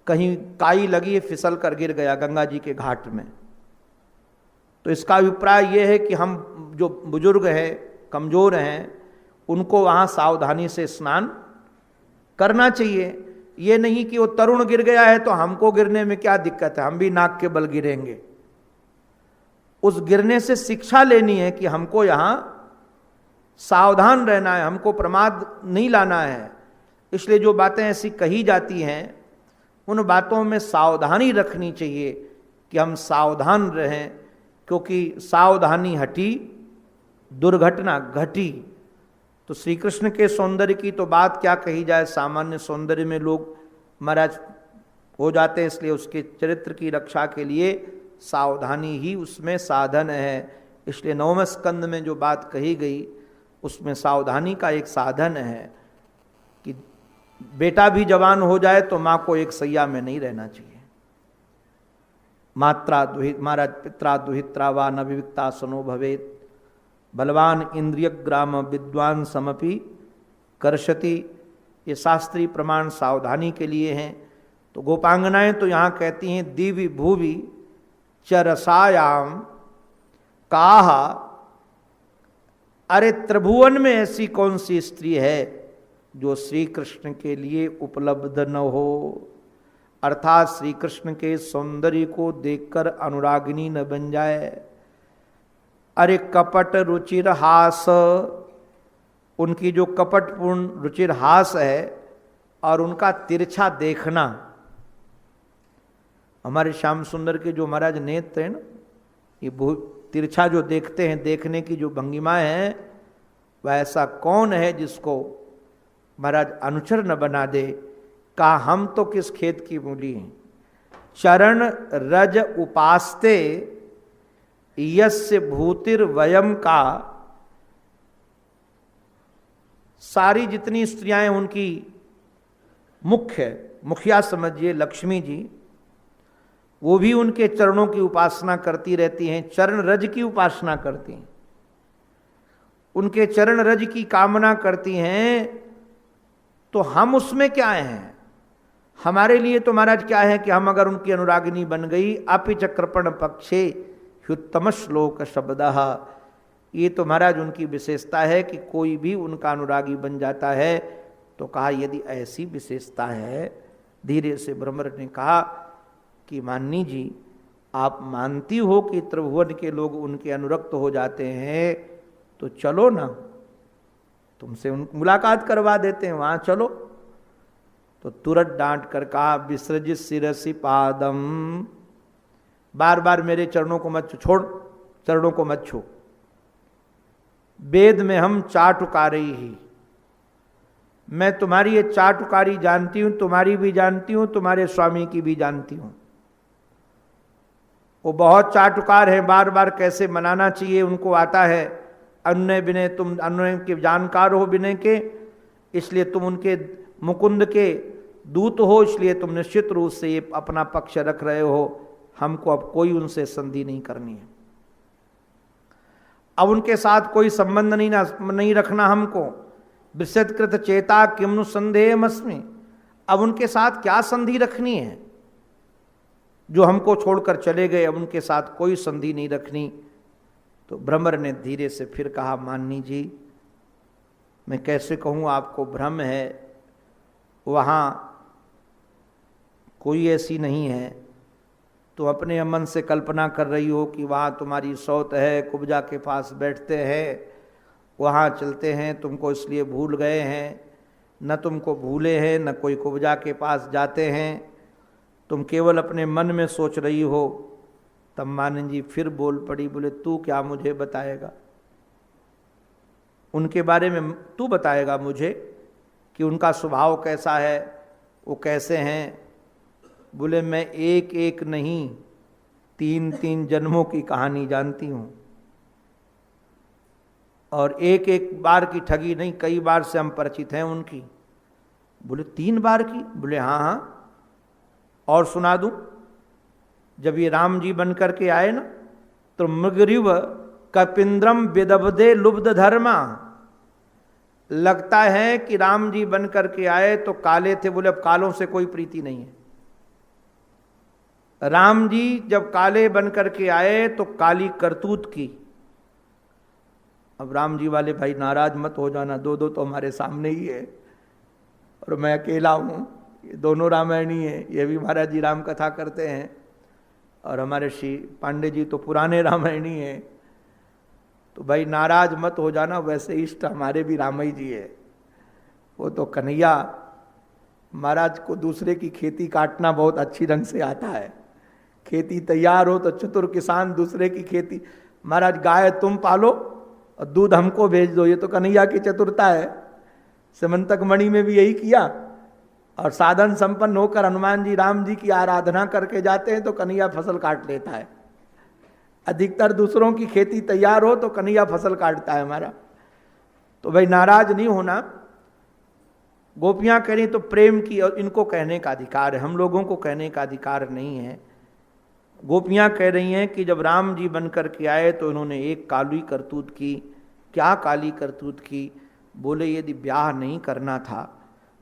कहीं काई लगी, फिसल कर गिर गया गंगा जी के घाट में, तो इसका अभिप्राय यह है कि हम जो बुजुर्ग हैं, कमजोर हैं, उनको वहाँ सावधानी से स्नान करना चाहिए। ये नहीं कि वो तरुण गिर गया है तो हमको गिरने में क्या दिक्कत है, हम भी नाक के बल गिरेंगे। उस गिरने से शिक्षा लेनी है कि हमको यहाँ सावधान रहना है, हमको प्रमाद नहीं लाना है। इसलिए जो बातें ऐसी कही जाती हैं, उन बातों में सावधानी रखनी चाहिए कि हम सावधान रहें, क्योंकि सावधानी हटी दुर्घटना घटी। तो श्री कृष्ण के सौंदर्य की तो बात क्या कही जाए, सामान्य सौंदर्य में लोग महाराज हो जाते हैं, इसलिए उसके चरित्र की रक्षा के लिए सावधानी ही उसमें साधन है। इसलिए 9वें स्कंद में जो बात कही गई उसमें सावधानी का एक साधन है कि बेटा भी जवान हो जाए तो माँ को एक सैया में नहीं रहना चाहिए। मात्रा दुहित महाराज पित्रा दुहित्रा वा न विविक्ता सनो भवेत, बलवान इंद्रिय ग्राम विद्वान समपि कर्षति, ये शास्त्रीय प्रमाण सावधानी के लिए हैं। तो गोपांगनाएं तो यहाँ कहती हैं दिवि भूवि चरसायाम काहा, अरे त्रिभुवन में ऐसी कौन सी स्त्री है जो श्री कृष्ण के लिए उपलब्ध न हो, अर्थात श्री कृष्ण के सौंदर्य को देखकर अनुरागिनी न बन जाए। अरे कपट रुचिर हास, उनकी जो कपटपूर्ण रुचिर हास है और उनका तिरछा देखना, हमारे श्याम सुंदर के जो महाराज नेत्र है ना, ये तिरछा जो देखते हैं, देखने की जो भंगिमा है, वह ऐसा कौन है जिसको महाराज अनुचर न बना दे। कहा हम तो किस खेत की मूली हैं। चरण रज उपास्ते यस्य भूतिर वयम का, सारी जितनी स्त्रियां हैं उनकी मुखिया समझिए लक्ष्मी जी, वो भी उनके चरणों की उपासना करती रहती हैं, चरण रज की उपासना करती हैं, उनके चरण रज की कामना करती हैं। तो हम उसमें क्या हैं? हमारे लिए तो महाराज क्या है कि हम अगर उनकी अनुरागिनी बन गई, अपि च कृपण पक्षे ह्युत्तम श्लोक शब्दः, ये तो महाराज उनकी विशेषता है कि कोई भी उनका अनुरागी बन जाता है। तो कहा यदि ऐसी विशेषता है, धीरे से भ्रमर ने कहा कि माननी जी, आप मानती हो कि त्रिभुवन के लोग उनके अनुरक्त हो जाते हैं, तो चलो ना, तुमसे उन मुलाकात करवा देते हैं, वहां चलो। तो तुरंत डांट कर कहा विसृज शिरसि पादम, बार बार मेरे चरणों को मत छोड़, चरणों को मत छू। वेद में हम चाटुकारी ही, मैं तुम्हारी ये चाटुकारी जानती हूं, तुम्हारी भी जानती हूं, तुम्हारे स्वामी की भी जानती हूं। वो बहुत चाटुकार हैं, बार बार कैसे मनाना चाहिए उनको आता है। अन्य विनय, तुम अन्य के जानकार हो विनय के, इसलिए तुम उनके मुकुंद के दूत हो, इसलिए तुम निश्चित रूप से ये अपना पक्ष रख रहे हो। हमको अब कोई उनसे संधि नहीं करनी है, अब उनके साथ कोई संबंध नहीं रखना हमको। विशदकृत चेता किमनु संदेहमस्मि, अब उनके साथ क्या संधि रखनी है? जो हमको छोड़कर चले गए, अब उनके साथ कोई संधि नहीं रखनी। तो भ्रमर ने धीरे से फिर कहा माननी जी, मैं कैसे कहूँ आपको भ्रम है, वहाँ कोई ऐसी नहीं है। तो अपने मन से कल्पना कर रही हो कि वहाँ तुम्हारी सौत है, कुब्जा के पास बैठते हैं, वहाँ चलते हैं, तुमको इसलिए भूल गए हैं। न तुमको भूले हैं, न कोई कुब्जा के पास जाते हैं, तुम केवल अपने मन में सोच रही हो। तब मानन जी फिर बोल पड़ी, बोले तू क्या मुझे बताएगा उनके बारे में? तू बताएगा मुझे कि उनका स्वभाव कैसा है, वो कैसे हैं? बोले मैं एक एक नहीं, 3-3 जन्मों की कहानी जानती हूँ, और एक एक बार की ठगी नहीं, कई बार से हम परिचित हैं उनकी। बोले 3 बार की? बोले हाँ हाँ, और सुना दूं। जब ये राम जी बन करके आए ना, तो मृगरिव कपिंद्रम विदब्धे लुब्ध धर्मा, लगता है कि राम जी बन करके आए तो काले थे। बोले अब कालों से कोई प्रीति नहीं है। राम जी जब काले बन करके आए तो काली करतूत की। अब राम जी वाले भाई नाराज मत हो जाना, 2 तो हमारे सामने ही है और मैं अकेला हूं, ये दोनों रामायणी है। ये भी महाराज जी राम कथा करते हैं, और हमारे श्री पांडे जी तो पुराने रामायणी है। तो भाई नाराज मत हो जाना, वैसे इष्ट हमारे भी रामई जी है। वो तो कन्हैया महाराज को दूसरे की खेती काटना बहुत अच्छी ढंग से आता है। खेती तैयार हो तो चतुर किसान दूसरे की खेती, महाराज गाय तुम पालो और दूध हमको भेज दो, ये तो कन्हैया की चतुरता है। समंतक मणि में भी यही किया, और साधन संपन्न होकर हनुमान जी राम जी की आराधना करके जाते हैं तो कन्हैया फसल काट लेता है। अधिकतर दूसरों की खेती तैयार हो तो कन्हैया फसल काटता है हमारा। तो भाई नाराज नहीं होना। गोपियां कह रही तो प्रेम की, और इनको कहने का अधिकार है, हम लोगों को कहने का अधिकार नहीं है। गोपियां कह रही हैं कि जब राम जी बन कर के आए तो इन्होंने एक काली करतूत की। क्या काली करतूत की? बोले यदि ब्याह नहीं करना था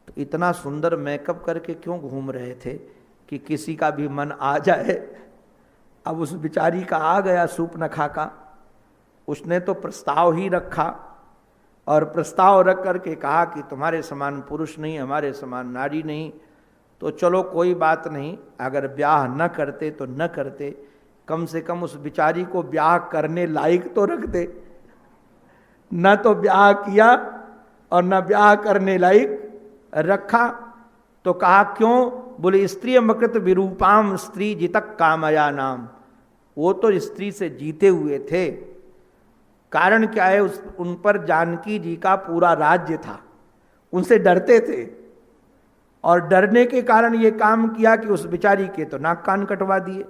तो इतना सुंदर मेकअप करके क्यों घूम रहे थे कि किसी का भी मन आ जाए। अब उस बिचारी का आ गया सूर्पनखा का, उसने तो प्रस्ताव ही रखा और प्रस्ताव रख करके कहा कि तुम्हारे समान पुरुष नहीं, हमारे समान नारी नहीं, तो चलो कोई बात नहीं, अगर ब्याह न करते तो न करते, कम से कम उस बिचारी को ब्याह करने लायक तो रख दे। न तो ब्याह किया और न ब्याह करने लायक रखा। तो कहा क्यों? बोले स्त्री मकृत विरूपाम स्त्री जितक कामया नाम। वो तो स्त्री से जीते हुए थे। कारण क्या है? उन पर जानकी जी का पूरा राज्य था, उनसे डरते थे और डरने के कारण ये काम किया कि उस बिचारी के तो नाक कान कटवा दिए।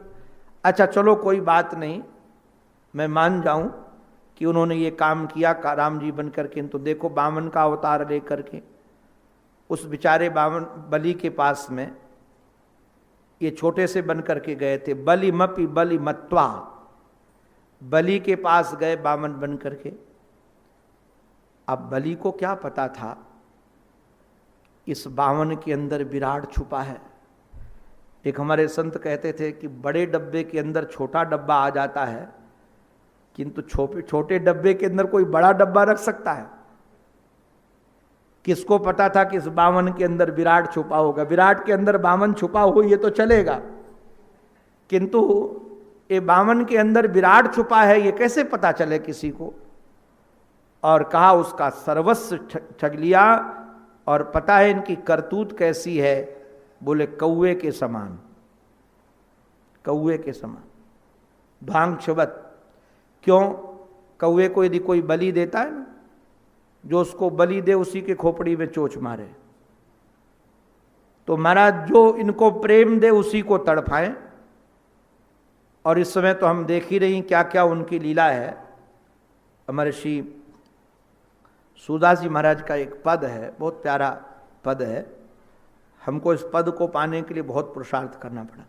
अच्छा चलो कोई बात नहीं, मैं मान जाऊं कि उन्होंने ये काम किया राम जी बन करके, तो देखो बामन का अवतार लेकर के उस बिचारे बामन बलि के पास में ये छोटे से बन करके गए थे। बलि मपि बलि मत्वा, बलि के पास गए बामन बन करके। अब बलि को क्या पता था इस बामन के अंदर विराट छुपा है। एक हमारे संत कहते थे कि बड़े डब्बे के अंदर छोटा डब्बा आ जाता है, किंतु छोटे डब्बे के अंदर कोई बड़ा डब्बा रख सकता है? किसको पता था कि इस बामन के अंदर विराट छुपा होगा? विराट के अंदर बामन छुपा हो ये तो चलेगा, किंतु ये बामन के अंदर विराट छुपा है ये कैसे पता चले किसी को? और कहा उसका सर्वस्व ठग लिया। और पता है इनकी करतूत कैसी है? बोले कौवे के समान, कौवे के समान भांगछवत। क्यों? कौवे को यदि कोई बलि देता है ना, जो उसको बलि दे उसी के खोपड़ी में चोंच मारे। तो महाराज जो इनको प्रेम दे उसी को तड़फाएं। और इस समय तो हम देख ही रही क्या क्या उनकी लीला है। हमारे श्री सूरदास जी महाराज का एक पद है, बहुत प्यारा पद है। हमको इस पद को पाने के लिए बहुत पुरुषार्थ करना पड़ा।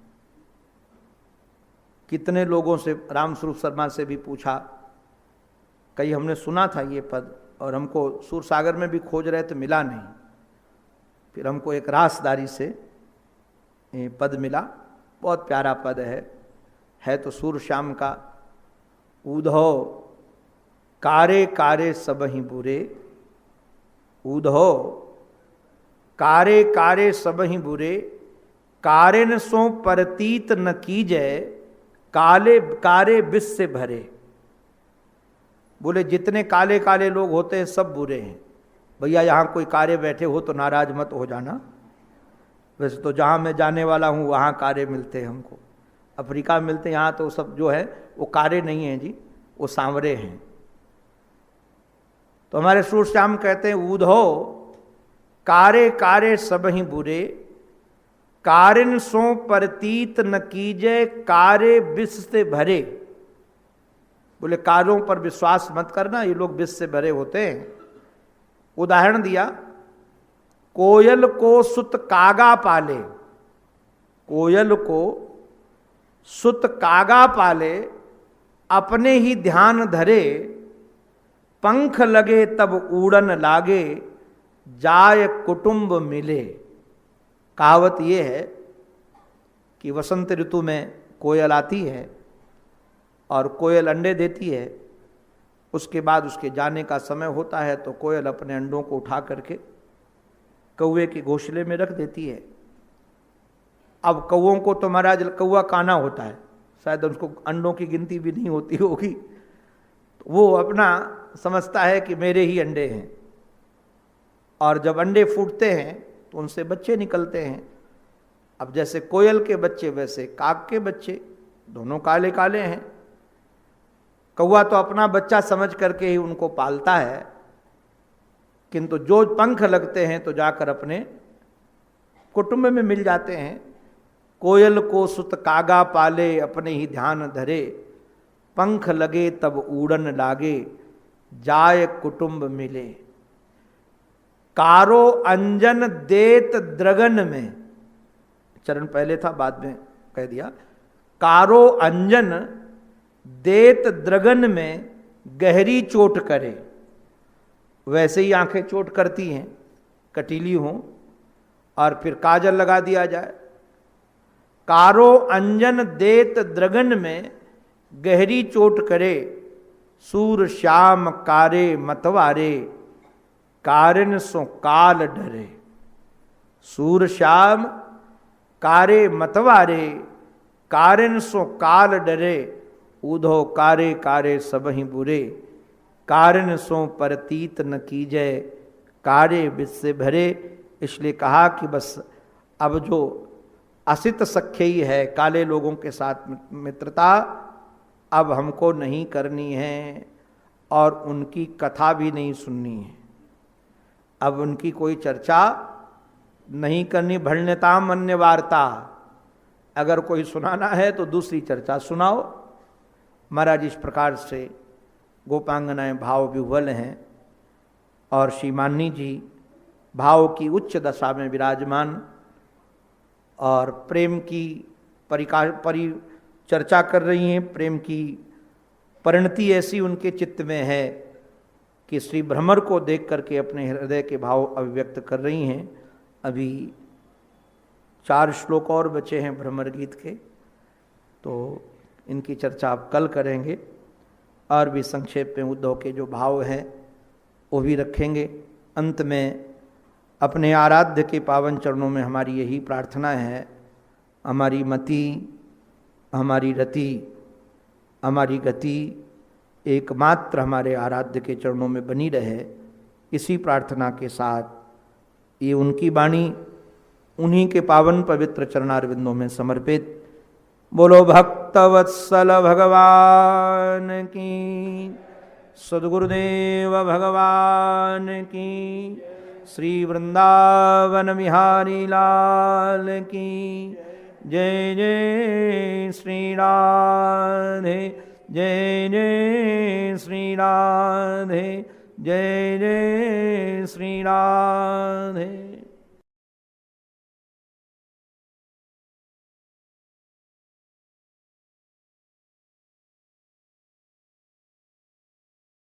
कितने लोगों से, रामस्वरूप शर्मा से भी पूछा, कई हमने सुना था ये पद और हमको सूरसागर में भी खोज रहे थे, मिला नहीं। फिर हमको एक रासदारी से ये पद मिला, बहुत प्यारा पद है तो सूर श्याम का। ऊधो कारे कारे सबहि बुरे, ऊधो कारे कारे सबहि बुरे, कारेन सो परतीत न कीजय, काले कारे विष से भरे। बोले जितने काले काले लोग होते हैं सब बुरे हैं। भैया यहाँ कोई कारे बैठे हो तो नाराज मत हो जाना, वैसे तो जहाँ मैं जाने वाला हूँ वहाँ कारे मिलते हैं हमको, अफ्रीका में मिलते हैं, यहाँ तो सब जो है वो कारे नहीं हैं जी, वो सांवरे हैं। तो हमारे सूर श्याम कहते हैं ऊधो कारे कारे सबहि बुरे, कारिन सो परतीत न कीजे, कारे विष से भरे। बोले कारों पर विश्वास मत करना, ये लोग विष से भरे होते हैं। उदाहरण दिया, कोयल को सुत कागा पाले, कोयल को सुत कागा पाले, अपने ही ध्यान धरे, पंख लगे तब उड़न लागे, जाय कुटुंब मिले। कहावत ये है कि वसंत ऋतु में कोयल आती है और कोयल अंडे देती है, उसके बाद उसके जाने का समय होता है तो कोयल अपने अंडों को उठा करके कौवे के घोंसले में रख देती है। अब कौवों को तो महाराज कौवा काना होता है, शायद उसको अंडों की गिनती भी नहीं होती होगी, तो वो अपना समझता है कि मेरे ही अंडे हैं। और जब अंडे फूटते हैं तो उनसे बच्चे निकलते हैं। अब जैसे कोयल के बच्चे वैसे काग के बच्चे, दोनों काले काले हैं। कौवा तो अपना बच्चा समझ करके ही उनको पालता है, किंतु जो पंख लगते हैं तो जाकर अपने कुटुंब में मिल जाते हैं। कोयल को सुत कागा पाले, अपने ही ध्यान धरे, पंख लगे तब उड़न लागे, जाय कुटुंब मिले। कारो अंजन देत द्रगन में, चरण पहले था बाद में कह दिया, कारो अंजन देत द्रगन में, गहरी चोट करे। वैसे ही आंखें चोट करती हैं, कटीली हों और फिर काजल लगा दिया जाए। कारो अंजन देत द्रगन में गहरी चोट करे, सूर श्याम कारे मतवारे, कारण सो काल डरे। सूर श्याम कारे मतवारे, कारण सो काल डरे, उधो कारे कारे सब ही बुरे, कारण सो परतीत न कीजय, कारे विष से भरे। इसलिए कहा कि बस अब जो असित सख्य ही है, काले लोगों के साथ मित्रता अब हमको नहीं करनी है और उनकी कथा भी नहीं सुननी है। अब उनकी कोई चर्चा नहीं करनी। भण्यताम अन्य वार्ता, अगर कोई सुनाना है तो दूसरी चर्चा सुनाओ। महाराज इस प्रकार से गोपांगनाएं भाव विह्वल हैं और श्री मान्नी जी भाव की उच्च दशा में विराजमान और प्रेम की परिचर्चा कर रही हैं। प्रेम की परिणति ऐसी उनके चित्त में है कि श्री भ्रमर को देख करके अपने हृदय के भाव अभिव्यक्त कर रही हैं। अभी 4 श्लोक और बचे हैं भ्रमर गीत के, तो इनकी चर्चा आप कल करेंगे और भी संक्षेप में उद्धव के जो भाव हैं वो भी रखेंगे। अंत में अपने आराध्य के पावन चरणों में हमारी यही प्रार्थना है, हमारी मति, हमारी रति, हमारी गति एकमात्र हमारे आराध्य के चरणों में बनी रहे। इसी प्रार्थना के साथ ये उनकी वाणी उन्हीं के पावन पवित्र चरणारविंदों में समर्पित। बोलो भक्तवत्सल भगवान की, सद्गुरुदेव भगवान की, श्री वृंदावन बिहारी लाल की जय। जय श्री राधे, जय जय श्री राधे, जय जय श्री राधे।